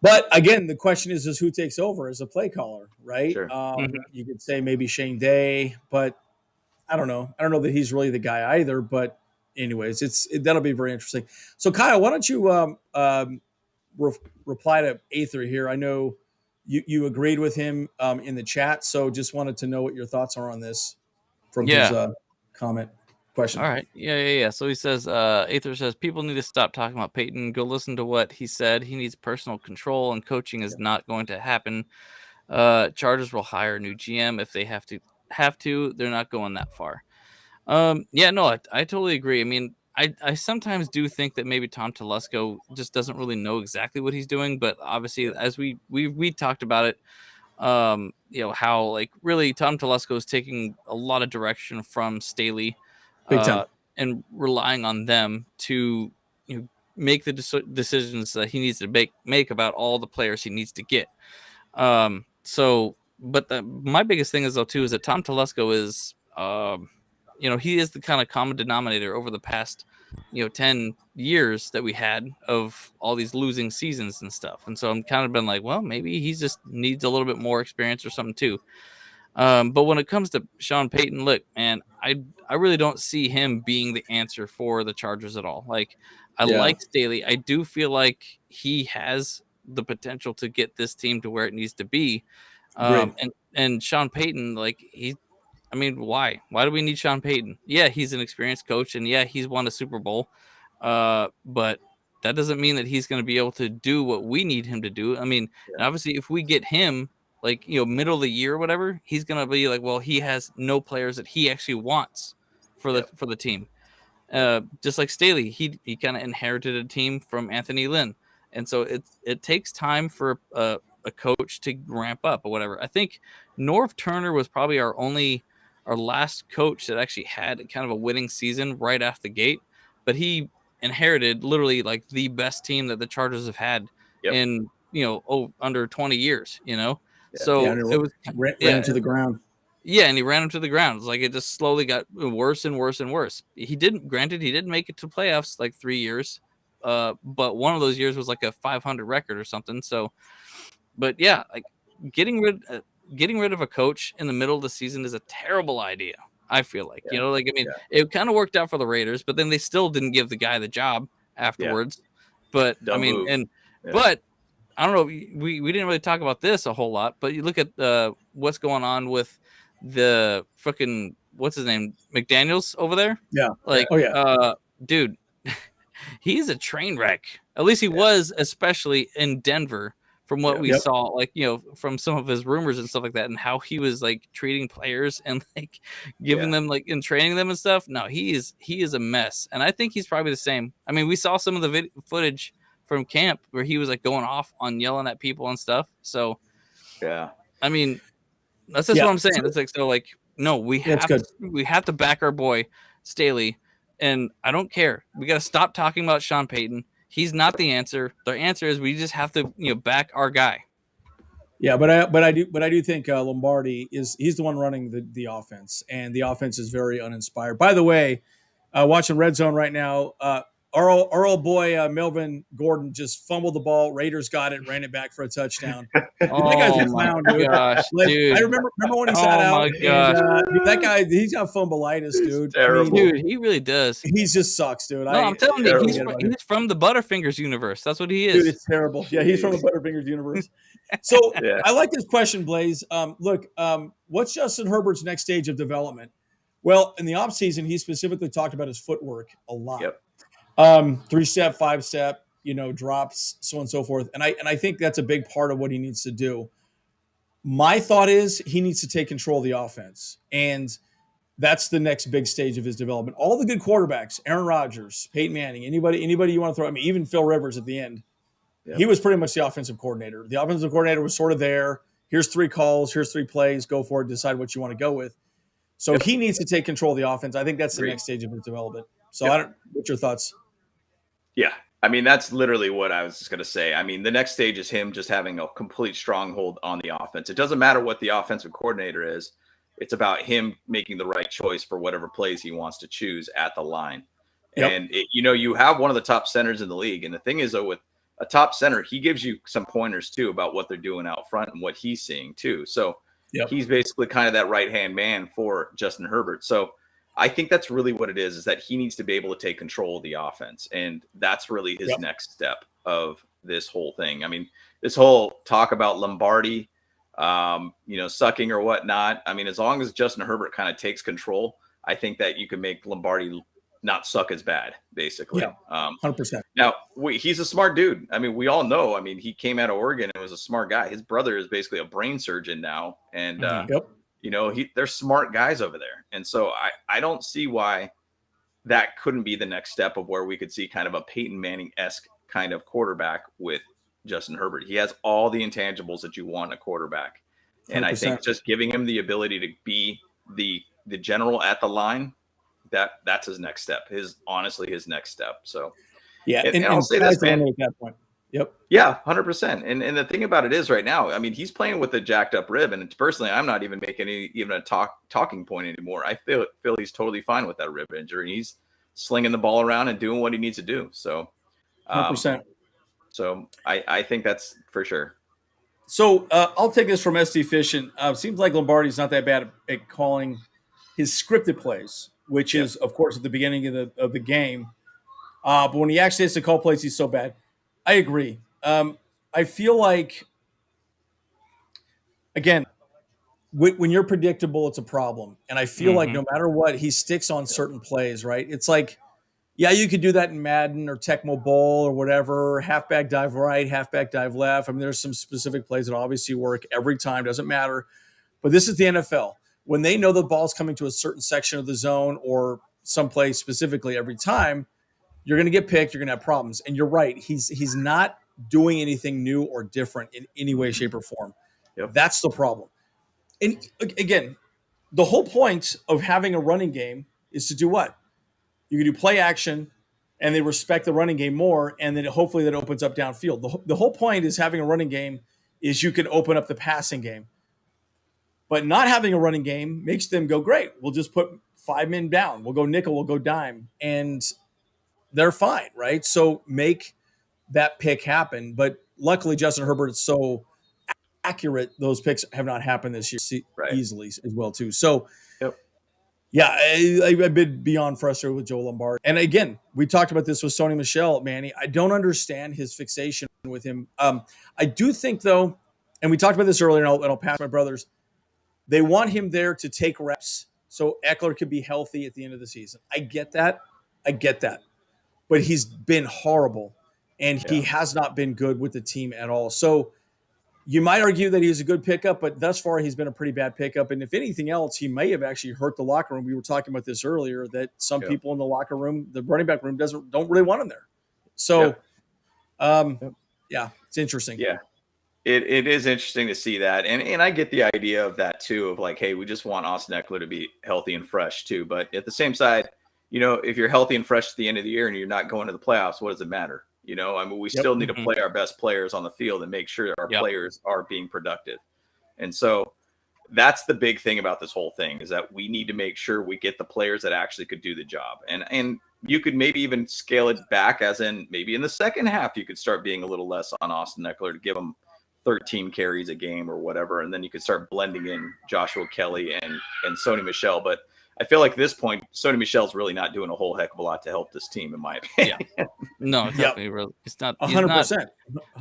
But again, the question is who takes over as a play caller, right? Sure. You could say maybe Shane Day, but I don't know. I don't know that he's really the guy either, but anyways, that'll be very interesting. So Kyle, why don't you reply to Aether here? I know you agreed with him in the chat, so just wanted to know what your thoughts are on this from his comment question. All right. Yeah. So he says, Aether says, people need to stop talking about Peyton. Go listen to what he said. He needs personal control, and coaching is not going to happen. Chargers will hire a new GM if they have to. They're not going that far. I totally agree. I mean, I sometimes do think that maybe Tom Telesco just doesn't really know exactly what he's doing, but obviously, as we talked about it, how like really Tom Telesco is taking a lot of direction from Staley, Big time, and relying on them to make the decisions that he needs to make about all the players he needs to get. But my biggest thing is though too is that Tom Telesco is he is the kind of common denominator over the past 10 years that we had of all these losing seasons and stuff. And so I'm kind of been like, well, maybe he just needs a little bit more experience or something too. But when it comes to Sean Payton, look, man, I really don't see him being the answer for the Chargers at all. Like, I like Staley. I do feel like he has the potential to get this team to where it needs to be. And Sean Payton, like why? Why do we need Sean Payton? Yeah, he's an experienced coach, and yeah, he's won a Super Bowl. But that doesn't mean that he's going to be able to do what we need him to do. I mean, and obviously, if we get him like middle of the year or whatever, he's going to be like, well, he has no players that he actually wants for the team. Just like Staley, he kind of inherited a team from Anthony Lynn, and so it takes time for a coach to ramp up or whatever. I think Norv Turner was probably our last coach that actually had kind of a winning season right off the gate, but he inherited literally like the best team that the Chargers have had in under 20 years. So it was ran into the ground. Yeah, and he ran him to the ground. It's like it just slowly got worse and worse and worse. He didn't make it to playoffs like 3 years, but one of those years was like a 500 record or something. So, but yeah, like getting rid of a coach in the middle of the season is a terrible idea. I feel like it kind of worked out for the Raiders, but then they still didn't give the guy the job afterwards. But but I don't know. We didn't really talk about this a whole lot, but you look at what's going on with the fucking what's his name McDaniels over there. Yeah, like dude, he's a train wreck. At least he was, especially in Denver. From what we saw, like, from some of his rumors and stuff like that, and how he was like treating players and like giving them like and training them and stuff. No, he is a mess. And I think he's probably the same. I mean, we saw some of the footage from camp where he was like going off on yelling at people and stuff. So, I mean, that's just what I'm saying. It's like, so like, no, we have to back our boy Staley. And I don't care. We got to stop talking about Sean Payton. He's not the answer. The answer is we just have to, back our guy. Yeah, but I do think Lombardi he's the one running the offense, and the offense is very uninspired. By the way, watching Red Zone right now, our old boy Melvin Gordon just fumbled the ball. Raiders got it, ran it back for a touchdown. That guy's a clown, dude. Gosh, dude. I remember when he sat out. Oh my gosh, that guy, he's got fumbleitis, dude. Terrible. Dude, he really does. He just sucks, dude. No, I'm telling you, he's from the Butterfingers universe. That's what he is. Dude, it's terrible. Yeah, he's from the Butterfingers universe. So I like this question, Blaze. What's Justin Herbert's next stage of development? Well, in the offseason, he specifically talked about his footwork a lot. 3-step, 5-step, drops, so on and so forth. And I think that's a big part of what he needs to do. My thought is he needs to take control of the offense. And that's the next big stage of his development. All the good quarterbacks, Aaron Rodgers, Peyton Manning, anybody you want to throw, even Phil Rivers at the end. He was pretty much the offensive coordinator. The offensive coordinator was sort of there. Here's 3 calls. Here's 3 plays. Go for it. Decide what you want to go with. So he needs to take control of the offense. I think that's the next stage of his development. So what's your thoughts? Yeah. I mean, that's literally what I was just going to say. I mean, the next stage is him just having a complete stronghold on the offense. It doesn't matter what the offensive coordinator is. It's about him making the right choice for whatever plays he wants to choose at the line. And, you have one of the top centers in the league. And the thing is, though, with a top center, he gives you some pointers, too, about what they're doing out front and what he's seeing, too. So he's basically kind of that right-hand man for Justin Herbert. So I think that's really what it is that he needs to be able to take control of the offense. And that's really his next step of this whole thing. I mean, this whole talk about Lombardi, sucking or whatnot. I mean, as long as Justin Herbert kind of takes control, I think that you can make Lombardi not suck as bad, basically. Yeah, 100%. Now, he's a smart dude. I mean, we all know. I mean, he came out of Oregon and was a smart guy. His brother is basically a brain surgeon now. And, they're smart guys over there. And so I don't see why that couldn't be the next step of where we could see kind of a Peyton Manning-esque kind of quarterback with Justin Herbert. He has all the intangibles that you want in a quarterback. And 100%. I think just giving him the ability to be the general at the line, that's his next step. Honestly his next step. So and I'll say this, man, at that point. Yep. Yeah, 100%. And the thing about it is right now, I mean, he's playing with a jacked up rib, and personally, I'm not even making even a talking point anymore. I feel he's totally fine with that rib injury. He's slinging the ball around and doing what he needs to do. So, 100%. So I think that's for sure. So I'll take this from SD Fishing. Seems like Lombardi's not that bad at calling his scripted plays, which is, of course, at the beginning of the game. But when he actually has to call plays, he's so bad. I agree. I feel like, again, when you're predictable, it's a problem. And I feel like no matter what, he sticks on certain plays, right? It's like, yeah, you could do that in Madden or Tecmo Bowl or whatever, halfback dive right, halfback dive left. I mean, there's some specific plays that obviously work every time, doesn't matter. But this is the NFL. When they know the ball's coming to a certain section of the zone or some play specifically every time, you're going to get picked. You're going to have problems. And you're right. He's not doing anything new or different in any way, shape, or form. Yep. That's the problem. And again, the whole point of having a running game is to do what? You can do play action, and they respect the running game more, and then hopefully that opens up downfield. The whole point is having a running game is you can open up the passing game. But not having a running game makes them go, great, we'll just put 5 men down. We'll go nickel, we'll go dime. And they're fine, right? So make that pick happen. But luckily, Justin Herbert is so accurate, those picks have not happened this year easily as well, too. So, yeah, I've been beyond frustrated with Joe Lombardi. And again, we talked about this with Sony Michel, Manny. I don't understand his fixation with him. I do think, though, and we talked about this earlier, and I'll pass my brothers, they want him there to take reps so Eckler could be healthy at the end of the season. I get that. But he's been horrible, and he has not been good with the team at all. So you might argue that he's a good pickup, but thus far he's been a pretty bad pickup. And if anything else, he may have actually hurt the locker room. We were talking about this earlier, that some people in the locker room, the running back room, don't really want him there. So, it's interesting. Yeah. It is interesting to see that. And I get the idea of that too, of like, hey, we just want Austin Eckler to be healthy and fresh too. But at the same side, if you're healthy and fresh at the end of the year and you're not going to the playoffs, what does it matter? I mean, we still need to play our best players on the field and make sure our players are being productive. And so that's the big thing about this whole thing, is that we need to make sure we get the players that actually could do the job. And you could maybe even scale it back, as in maybe in the second half, you could start being a little less on Austin Eckler to give him 13 carries a game or whatever. And then you could start blending in Joshua Kelly and Sony Michel. But I feel like at this point, Sony Michel's really not doing a whole heck of a lot to help this team, in my opinion. No, definitely. Really, it's not 100%.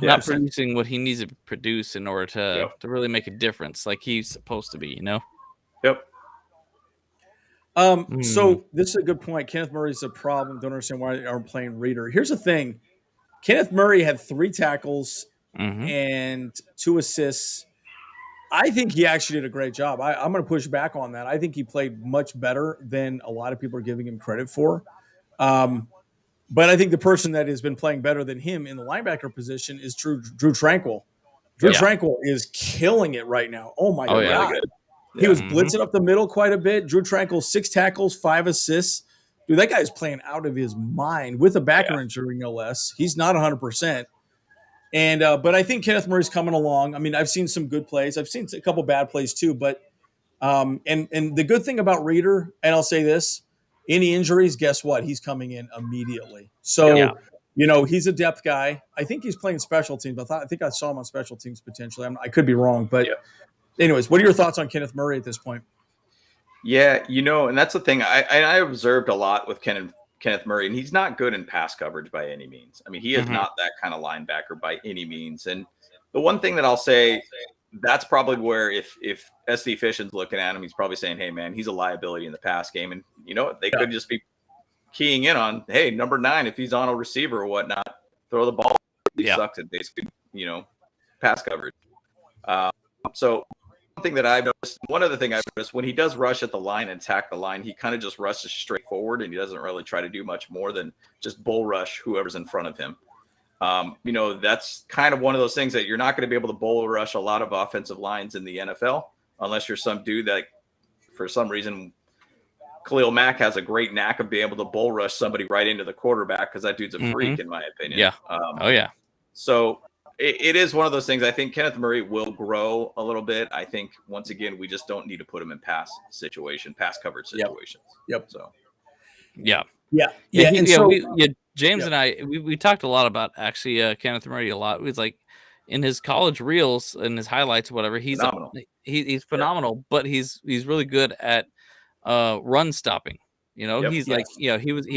Not producing what he needs to produce in order to really make a difference, like he's supposed to be. Yep. So this is a good point. Kenneth Murray's a problem. Don't understand why they aren't playing Reader. Here's the thing: Kenneth Murray had 3 tackles and 2 assists. I think he actually did a great job. I'm going to push back on that. I think he played much better than a lot of people are giving him credit for. But I think the person that has been playing better than him in the linebacker position is Drew Tranquil. Drew Tranquil is killing it right now. Oh, my God. Really good. He was blitzing up the middle quite a bit. Drew Tranquil, 6 tackles, 5 assists. Dude, that guy's playing out of his mind with a back injury, no less. He's not 100%. And but I think Kenneth Murray's coming along. I mean, I've seen some good plays. I've seen a couple bad plays too. But and the good thing about Reader, and I'll say this, any injuries, guess what? He's coming in immediately. So, he's a depth guy. I think he's playing special teams. I think I saw him on special teams potentially. I could be wrong. But anyways, what are your thoughts on Kenneth Murray at this point? Yeah, and that's the thing. I observed a lot with Kenneth Murray, and he's not good in pass coverage by any means. I mean, he is not that kind of linebacker by any means. And the one thing that I'll say, that's probably where if SD Fission's looking at him, he's probably saying, "Hey, man, he's a liability in the pass game." And they could just be keying in on, "Hey, number 9, if he's on a receiver or whatnot, throw the ball." He sucks at basically, pass coverage. So one other thing I've noticed, when he does rush at the line and attack the line, he kind of just rushes straight forward, and he doesn't really try to do much more than just bull rush whoever's in front of him. That's kind of one of those things that you're not going to be able to bull rush a lot of offensive lines in the NFL unless you're some dude that, for some reason, Khalil Mack has a great knack of being able to bull rush somebody right into the quarterback, because that dude's a freak, in my opinion. Yeah. So it is one of those things. I think Kenneth Murray will grow a little bit. I think, once again, we just don't need to put him in pass coverage situations. Yep. So. Yeah. James and I, we talked a lot about actually Kenneth Murray a lot. It was like in his college reels and his highlights, whatever. He's phenomenal. He's phenomenal, but he's really good at run stopping. He's like he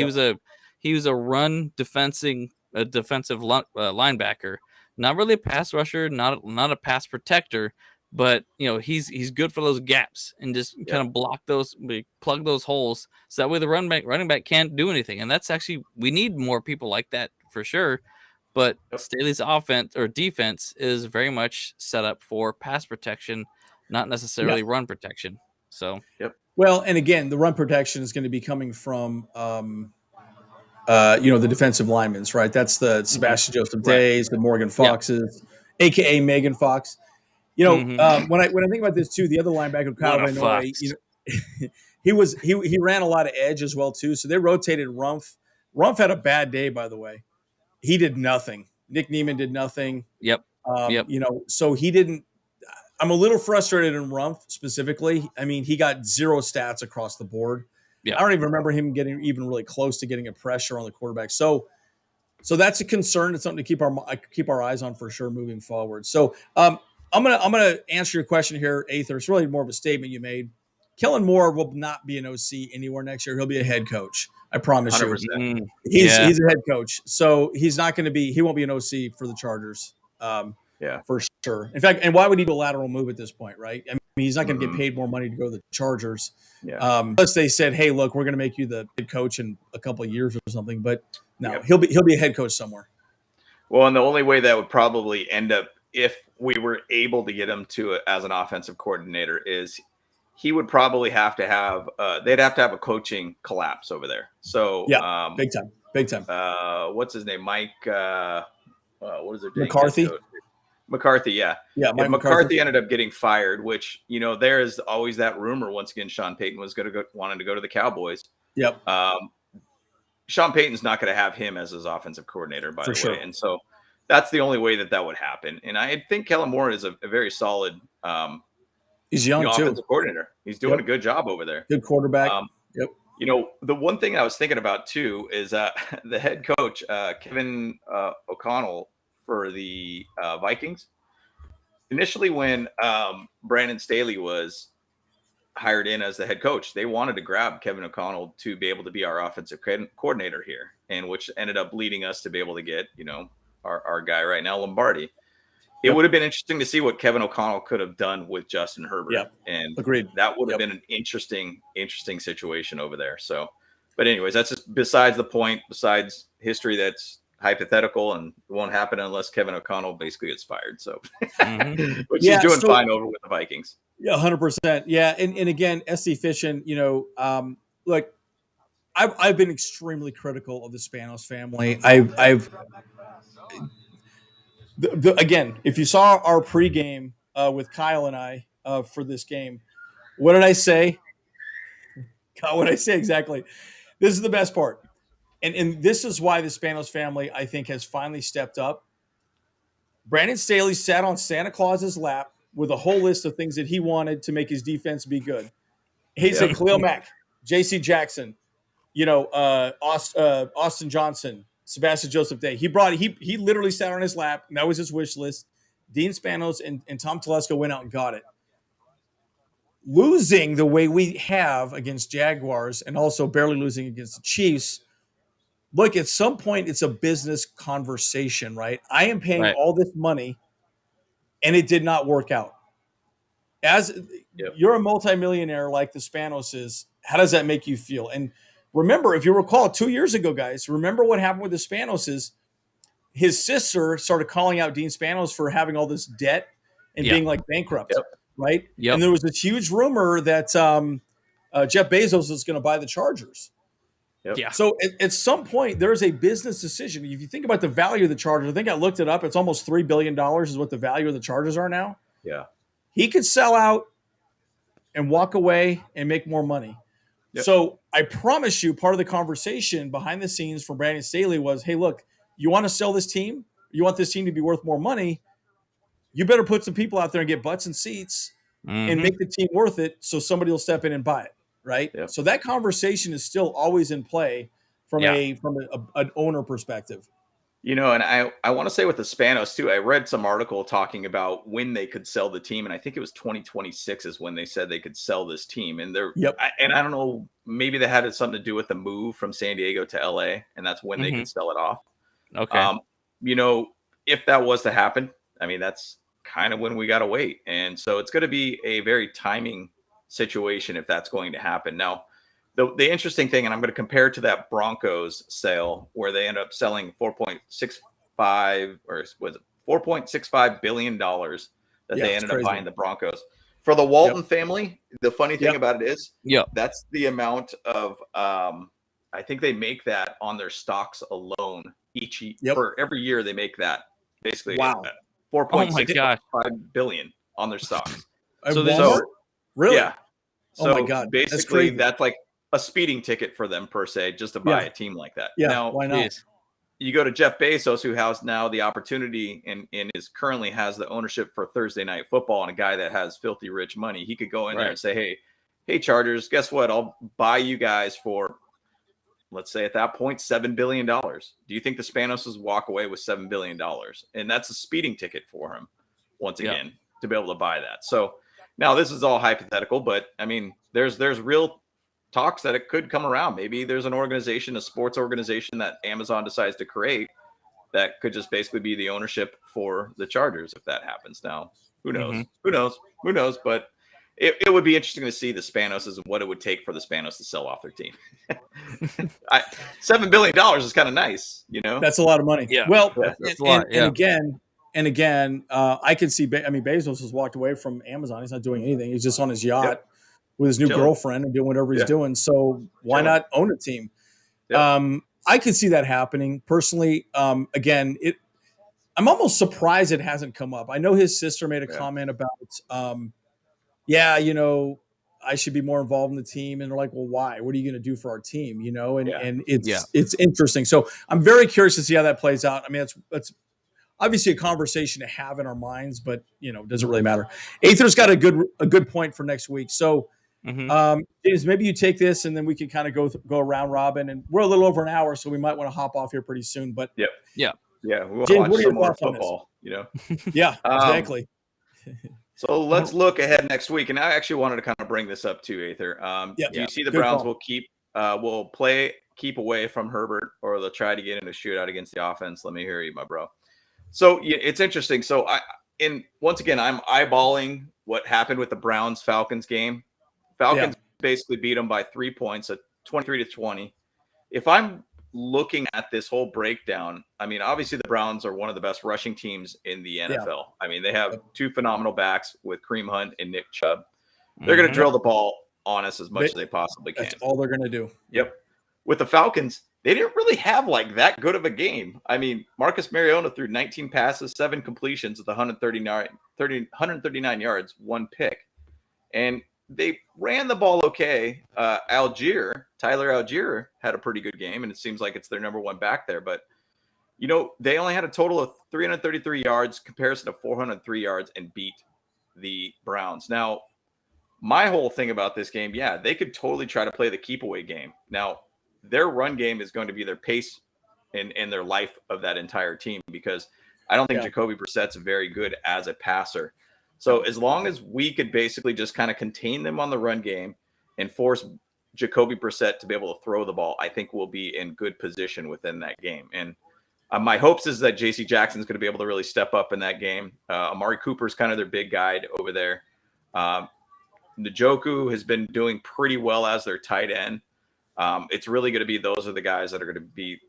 was a run defensive linebacker, not really a pass rusher, not a pass protector, but he's good for those gaps and just kind of plug those holes, so that way the running back can't do anything. And that's actually, we need more people like that for sure. But Staley's offense or defense is very much set up for pass protection, not necessarily run protection. So well, and again, the run protection is going to be coming from the defensive linemen, right? That's the Sebastian Joseph Days, the Morgan Foxes, aka Megan Fox. When I think about this too, the other linebacker, Kyle Van he ran a lot of edge as well too. So they rotated Rumph. Rumph had a bad day, by the way. He did nothing. Nick Neiman did nothing. So he didn't. I'm a little frustrated in Rumph specifically. I mean, he got 0 stats across the board. I don't even remember him getting even really close to getting a pressure on the quarterback. So that's a concern. It's something to keep our eyes on for sure moving forward. So I'm gonna answer your question here, Aether. It's really more of a statement you made. Kellen Moore will not be an OC anywhere next year. He'll be a head coach. I promise 100%. you. He's a head coach, so he's not going to be. He won't be an OC for the Chargers. For sure. In fact, and why would he do a lateral move at this point, right? I mean, he's not going to get paid more money to go to the Chargers. Unless they said, "Hey, look, we're going to make you the head coach in a couple of years or something." But no, he'll be a head coach somewhere. Well, and the only way that would probably end up, if we were able to get him to as an offensive coordinator, is he would probably have to have they'd have to have a coaching collapse over there. So big time. What's his name? Mike. What is it? McCarthy. McCarthy, yeah. Mike McCarthy ended up getting fired, which there is always that rumor. Once again, Sean Payton was wanting to go to the Cowboys. Sean Payton's not going to have him as his offensive coordinator, by the way, and so that's the only way that would happen. And I think Kellen Moore is a very solid. He's young too. Offensive coordinator. He's doing a good job over there. Good quarterback. The one thing I was thinking about too is the head coach, Kevin O'Connell, for the Vikings. Initially, when Brandon Staley was hired in as the head coach, they wanted to grab Kevin O'Connell to be able to be our offensive coordinator here, and which ended up leading us to be able to get our guy right now, Lombardi. It would have been interesting to see what Kevin O'Connell could have done with Justin Herbert. And agreed. That would have been an interesting situation over there. So, but anyways, that's just besides the point, besides history that's hypothetical and it won't happen unless Kevin O'Connell basically gets fired. So, which he's doing fine over with the Vikings. Yeah, 100%. Yeah. And again, SC Fishing, look, I've been extremely critical of the Spanos family. Again, if you saw our pregame with Kyle and I for this game, what did I say? Kyle, what did I say exactly? This is the best part. And this is why the Spanos family, I think, has finally stepped up. Brandon Staley sat on Santa Claus's lap with a whole list of things that he wanted to make his defense be good. He said Khalil Mack, J.C. Jackson, Austin Johnson, Sebastian Joseph Day. He literally sat on his lap, and that was his wish list. Dean Spanos and Tom Telesco went out and got it. losing the way we have against Jaguars and also barely losing against the Chiefs, look, at some point it's a business conversation, right? I am paying all this money and it did not work out. As you're a multimillionaire like the Spanos is, how does that make you feel? And remember, if you recall 2 years ago, guys, remember what happened with the Spanos is his sister started calling out Dean Spanos for having all this debt and being like bankrupt, right? And there was this huge rumor that Jeff Bezos is going to buy the Chargers. Yeah. So at some point, there's a business decision. If you think about the value of the Chargers, I think I looked it up. It's almost $3 billion is what the value of the Chargers are now. Yeah. He could sell out and walk away and make more money. So I promise you, part of the conversation behind the scenes from Brandon Staley was, hey, look, you want to sell this team? You want this team to be worth more money? You better put some people out there and get butts and seats and make the team worth it so somebody will step in and buy it, right? So that conversation is still always in play from an owner perspective. You know, and I want to say with the Spanos too, I read some article talking about when they could sell the team. And I think it was 2026 is when they said they could sell this team. And and I don't know, maybe they had something to do with the move from San Diego to LA. And that's when they could sell it off. Okay. You know, if that was to happen, I mean, that's kind of when we got to wait. And so it's going to be a very timing situation if that's going to happen. Now, the interesting thing, and I'm going to compare it to that Broncos sale where they end up selling $4.65 billion that they ended up buying the Broncos. For the Walton family, the funny thing about it is, that's the amount of I think they make that on their stocks alone for every year they make that basically. Wow. 4.65 billion on their stocks. Really? Yeah. So oh my God, basically that's like a speeding ticket for them per se, just to buy a team like that. Yeah, now, why not? You go to Jeff Bezos, who has now the opportunity and is currently has the ownership for Thursday Night Football, and a guy that has filthy rich money. He could go in there and say, hey, Chargers, guess what? I'll buy you guys for, let's say at that point, $7 billion. Do you think the Spanoses walk away with $7 billion? And that's a speeding ticket for him, once again, to be able to buy that. So now this is all hypothetical, but I mean, there's real talks that it could come around. Maybe there's an organization, a sports organization that Amazon decides to create that could just basically be the ownership for the Chargers if that happens. Now, who knows? Who knows? But it would be interesting to see the Spanoses and what it would take for the Spanos to sell off their team. $7 billion is kind of nice, you know? That's a lot of money. Yeah. Well, that's a lot. And again, I can see, Bezos has walked away from Amazon. He's not doing anything. He's just on his yacht with his new girlfriend and doing whatever he's doing. So why not own a team? I could see that happening personally. Again, I'm almost surprised it hasn't come up. I know his sister made a comment about, you know, I should be more involved in the team. And they're like, well, why? What are you going to do for our team? You know, and it's interesting. So I'm very curious to see how that plays out. I mean, that's obviously a conversation to have in our minds, but you know, doesn't really matter. Aether's got a good point for next week. So, James, maybe you take this and then we can kind of go around robin, and we're a little over an hour, so we might want to hop off here pretty soon. But we will James, watch what are your some more thoughts on football. You know, exactly. So let's look ahead next week, and I actually wanted to kind of bring this up too, Aether. Do you see the Browns will keep away from Herbert, or they'll try to get in a shootout against the offense? Let me hear you, my bro. So it's interesting. So once again, I'm eyeballing what happened with the Browns-Falcons game. Falcons basically beat them by 3 points at 23-20. If I'm looking at this whole breakdown, I mean, obviously the Browns are one of the best rushing teams in the NFL. I mean, they have two phenomenal backs with Kareem Hunt and Nick Chubb. They're going to drill the ball on us as much as they possibly can. That's all they're going to do. Yep. With the Falcons, they didn't really have like that good of a game. I mean, Marcus Mariota threw 19 passes, 7 completions with 139 yards, 1 pick. And they ran the ball okay. Tyler Algier had a pretty good game, and it seems like it's their number one back there. But, you know, they only had a total of 333 yards, comparison to 403 yards, and beat the Browns. Now, my whole thing about this game, they could totally try to play the keep away game. Now, their run game is going to be their pace and their life of that entire team, because I don't think Jacoby Brissett's very good as a passer. So as long as we could basically just kind of contain them on the run game and force Jacoby Brissett to be able to throw the ball, I think we'll be in good position within that game. And my hopes is that J.C. Jackson's going to be able to really step up in that game. Amari Cooper's kind of their big guide over there. Njoku has been doing pretty well as their tight end. It's really going to be those are the guys that are going to be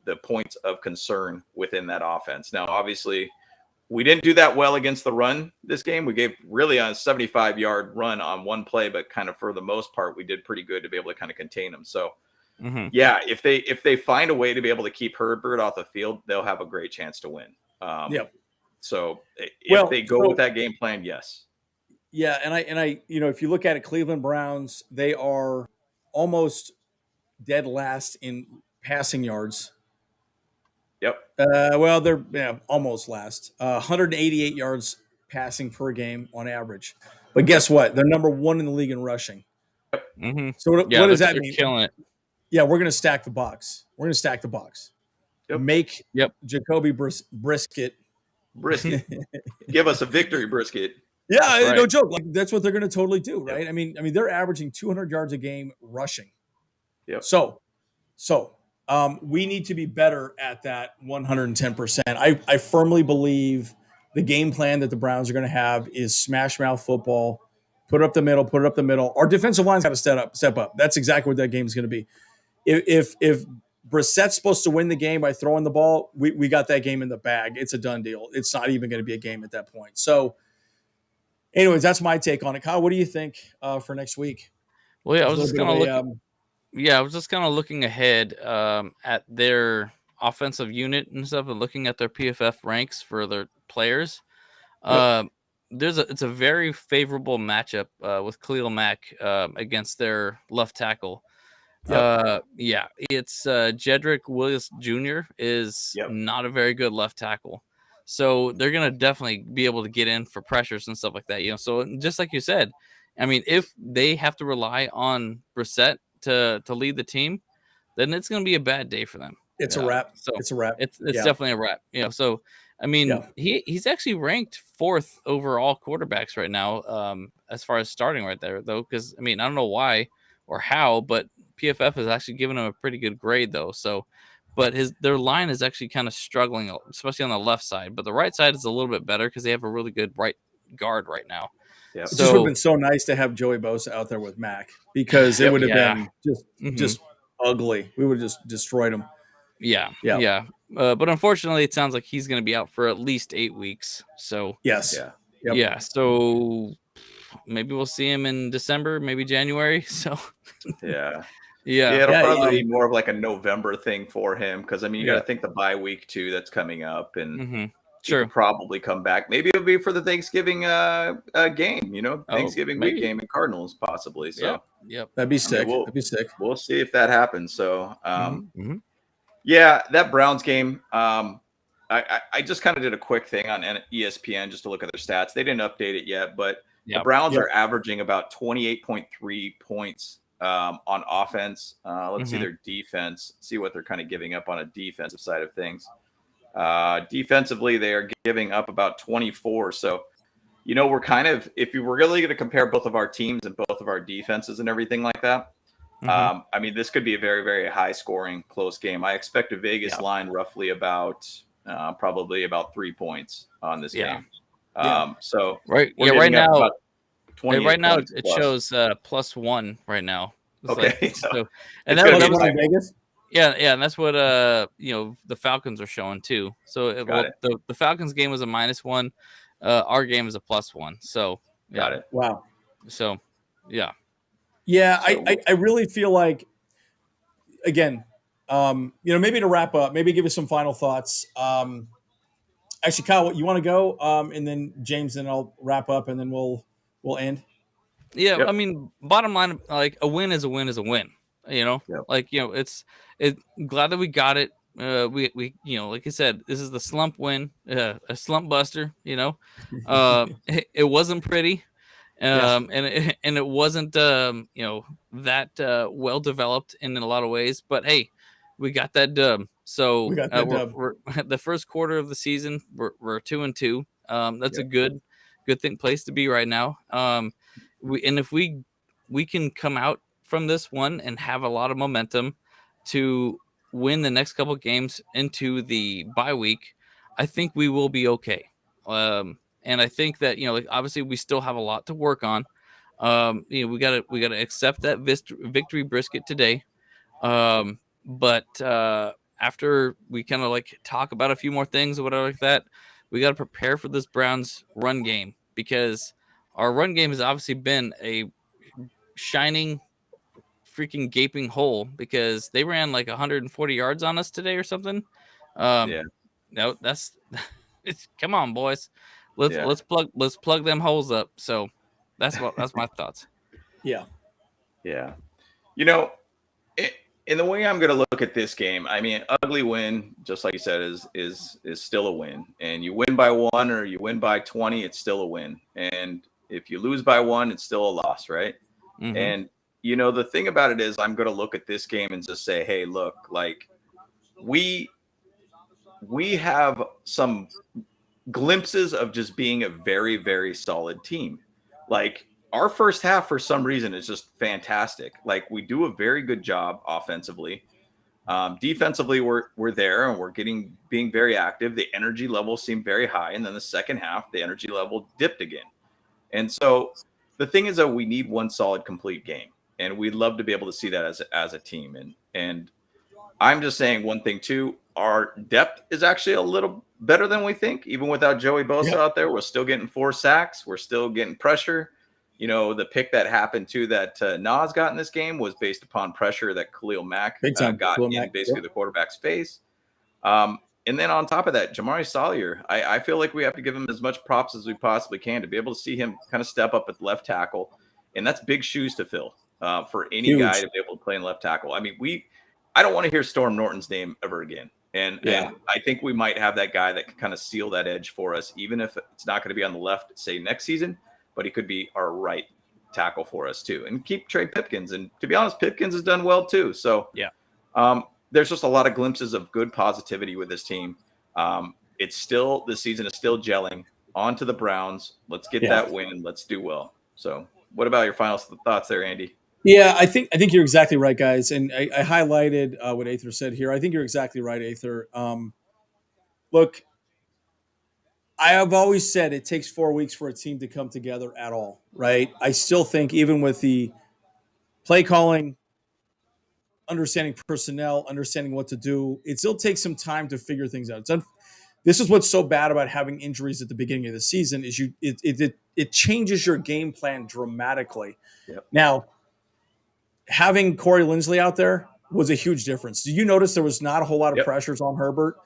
the points of concern within that offense. Now, obviously, we didn't do that well against the run this game. We gave really on a 75-yard run on one play, but kind of for the most part, we did pretty good to be able to kind of contain them. So, yeah, if they find a way to be able to keep Herbert off the field, they'll have a great chance to win. So if they go with that game plan, yes. Yeah, and I, if you look at it, Cleveland Browns, they are almost dead last in passing yards. Yep. Well, they're almost last. 188 yards passing per game on average. But guess what? They're number 1 in the league in rushing. Yep. So what does that mean? Killing it. Yeah, we're going to stack the box. Yep. Make Jacoby Brisket. Give us a victory, Brisket. Yeah, no joke. Like that's what they're going to totally do, right? Yep. I mean, they're averaging 200 yards a game rushing. Yep. So we need to be better at that 110%. I firmly believe the game plan that the Browns are going to have is smash mouth football, put it up the middle. Our defensive line's got to step up. That's exactly what that game is going to be. If Brissett's supposed to win the game by throwing the ball, we got that game in the bag. It's a done deal. It's not even going to be a game at that point. So, anyways, that's my take on it. Kyle, what do you think for next week? Well, yeah, I was just kind of looking ahead at their offensive unit and stuff, and looking at their PFF ranks for their players. Yep. It's a very favorable matchup with Khalil Mack against their left tackle. Yep. It's Jedrick Willis Jr. is not a very good left tackle. So they're going to definitely be able to get in for pressures and stuff like that. So just like you said, I mean, if they have to rely on Brissett to lead the team, then it's going to be a bad day for them. It's a wrap. So it's a wrap. It's definitely a wrap. So I mean, he's actually ranked 4th overall quarterbacks right now, as far as starting right there, though. Because I mean, I don't know why or how, but PFF has actually given him a pretty good grade, though. So, but their line is actually kind of struggling, especially on the left side. But the right side is a little bit better because they have a really good right guard right now. Yeah. It just would have been so nice to have Joey Bosa out there with Mac, because it would have been just ugly. We would have just destroyed him. Yeah. But unfortunately, it sounds like he's going to be out for at least 8 weeks. So yes. Yeah. So maybe we'll see him in December, maybe January. So it'll probably be more of like a November thing for him, because I mean, you got to think the bye week too that's coming up, and he'll probably come back. Maybe it'll be for the Thanksgiving game, Thanksgiving week game and Cardinals possibly. So that'd be sick. That'd be sick. We'll see if that happens. So that Browns game. I just kind of did a quick thing on ESPN just to look at their stats. They didn't update it yet, but the Browns are averaging about 28.3 points on offense. Let's see their defense, see what they're kind of giving up on a defensive side of things. Defensively, they are giving up about 24. So, we're kind of, if you were really going to compare both of our teams and both of our defenses and everything like that, I mean, this could be a very, very high scoring, close game. I expect a Vegas line roughly about probably about 3 points on this game. So right now it shows +1 right now. Okay. And that was in Vegas. Yeah, and that's what the Falcons are showing too. So the Falcons game was a -1. Our game is a +1. So got it. Wow. So Yeah, I really feel like, again, maybe to wrap up, maybe give us some final thoughts. Actually, Kyle, you want to go, and then James, and I'll wrap up, and then we'll end. Yeah, I mean, bottom line, like a win is a win is a win. It's glad that we got it. We like I said, this is the slump win, a slump buster. It wasn't pretty. And it wasn't that well developed in a lot of ways, but hey, we got that dub. So we're the first quarter of the season, we're 2-2. That's a good place to be right now. If we can come out from this one and have a lot of momentum to win the next couple games into the bye week, I think we will be okay. And I think that, like, obviously we still have a lot to work on. We gotta accept that victory brisket today. But after we kind of like talk about a few more things or whatever like that, we got to prepare for this Browns run game, because our run game has obviously been a shining freaking gaping hole, because they ran like 140 yards on us today or something. No, that's come on, boys. Let's plug them holes up. So that's my thoughts. Yeah. In the way I'm going to look at this game, I mean, ugly win, just like you said, is still a win. And you win by 1 or you win by 20, it's still a win. And if you lose by 1, it's still a loss, right? Mm-hmm. And the thing about it is, I'm going to look at this game and just say, hey, look, like we have some glimpses of just being a very, very solid team. Like, our first half, for some reason, is just fantastic. Like, we do a very good job offensively. Defensively, we're there and we're being very active. The energy levels seem very high. And then the second half, the energy level dipped again. And so the thing is that we need one solid, complete game. And we'd love to be able to see that as a team. And I'm just saying one thing, too. Our depth is actually a little better than we think. Even without Joey Bosa out there, we're still getting 4 sacks. We're still getting pressure. The pick that happened too that Nas got in this game was based upon pressure that Khalil Mack got in basically the quarterback's face. And then on top of that, Jamari Salyer, I feel like we have to give him as much props as we possibly can to be able to see him kind of step up at left tackle. And that's big shoes to fill for any guy to be able to play in left tackle. I mean, I don't want to hear Storm Norton's name ever again. And I think we might have that guy that can kind of seal that edge for us, even if it's not going to be on the left, say, next season. But he could be our right tackle for us too, and keep Trey Pipkins. And to be honest, Pipkins has done well too. So there's just a lot of glimpses of good positivity with this team. It's still, the season is still gelling. On to the Browns. Let's get that win. Let's do well. So what about your final thoughts there, Andy? Yeah, I think you're exactly right, guys. And I highlighted what Aether said here. I think you're exactly right, Aether. Look, I have always said it takes 4 weeks for a team to come together at all, right? I still think even with the play calling, understanding personnel, understanding what to do, it still takes some time to figure things out. This is what's so bad about having injuries at the beginning of the season is it changes your game plan dramatically. Yep. Now, having Corey Linsley out there was a huge difference. Did you notice there was not a whole lot of pressures on Herbert?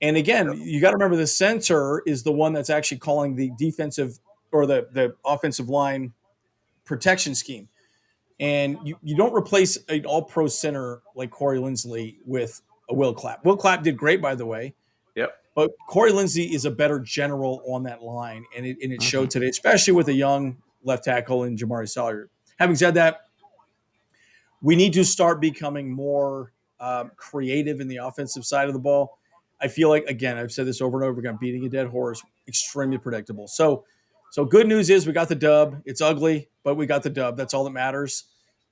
And again, you got to remember the center is the one that's actually calling the defensive or the offensive line protection scheme. And you don't replace an all-pro center like Corey Linsley with a Will Clapp. Will Clapp did great, by the way. Yep. But Corey Linsley is a better general on that line, and it showed today, especially with a young left tackle in Jamari Salyer. Having said that, we need to start becoming more creative in the offensive side of the ball. I feel like, again, I've said this over and over again, beating a dead horse, extremely predictable. So good news is we got the dub. It's ugly, but we got the dub. That's all that matters.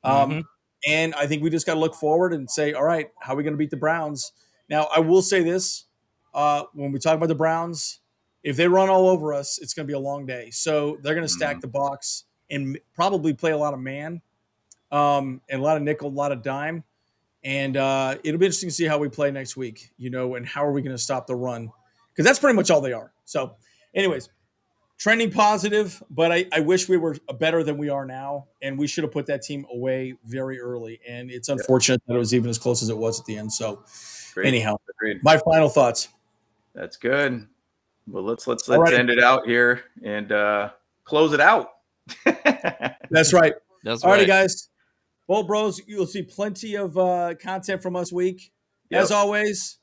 And I think we just got to look forward and say, all right, how are we going to beat the Browns? Now, I will say this. When we talk about the Browns, if they run all over us, it's going to be a long day. So they're going to stack the box and probably play a lot of man and a lot of nickel, a lot of dime. And it'll be interesting to see how we play next week, and how are we going to stop the run? Because that's pretty much all they are. So anyways, trending positive, but I wish we were better than we are now. And we should have put that team away very early. And it's unfortunate that it was even as close as it was at the end. So anyhow, my final thoughts. That's good. Well, let's end it out here and close it out. That's right. That's all right, guys. Well, bros, you'll see plenty of content from us week. As always,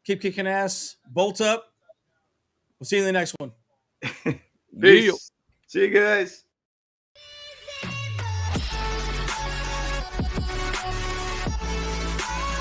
keep kicking ass. Bolt up. We'll see you in the next one. Peace. See you guys.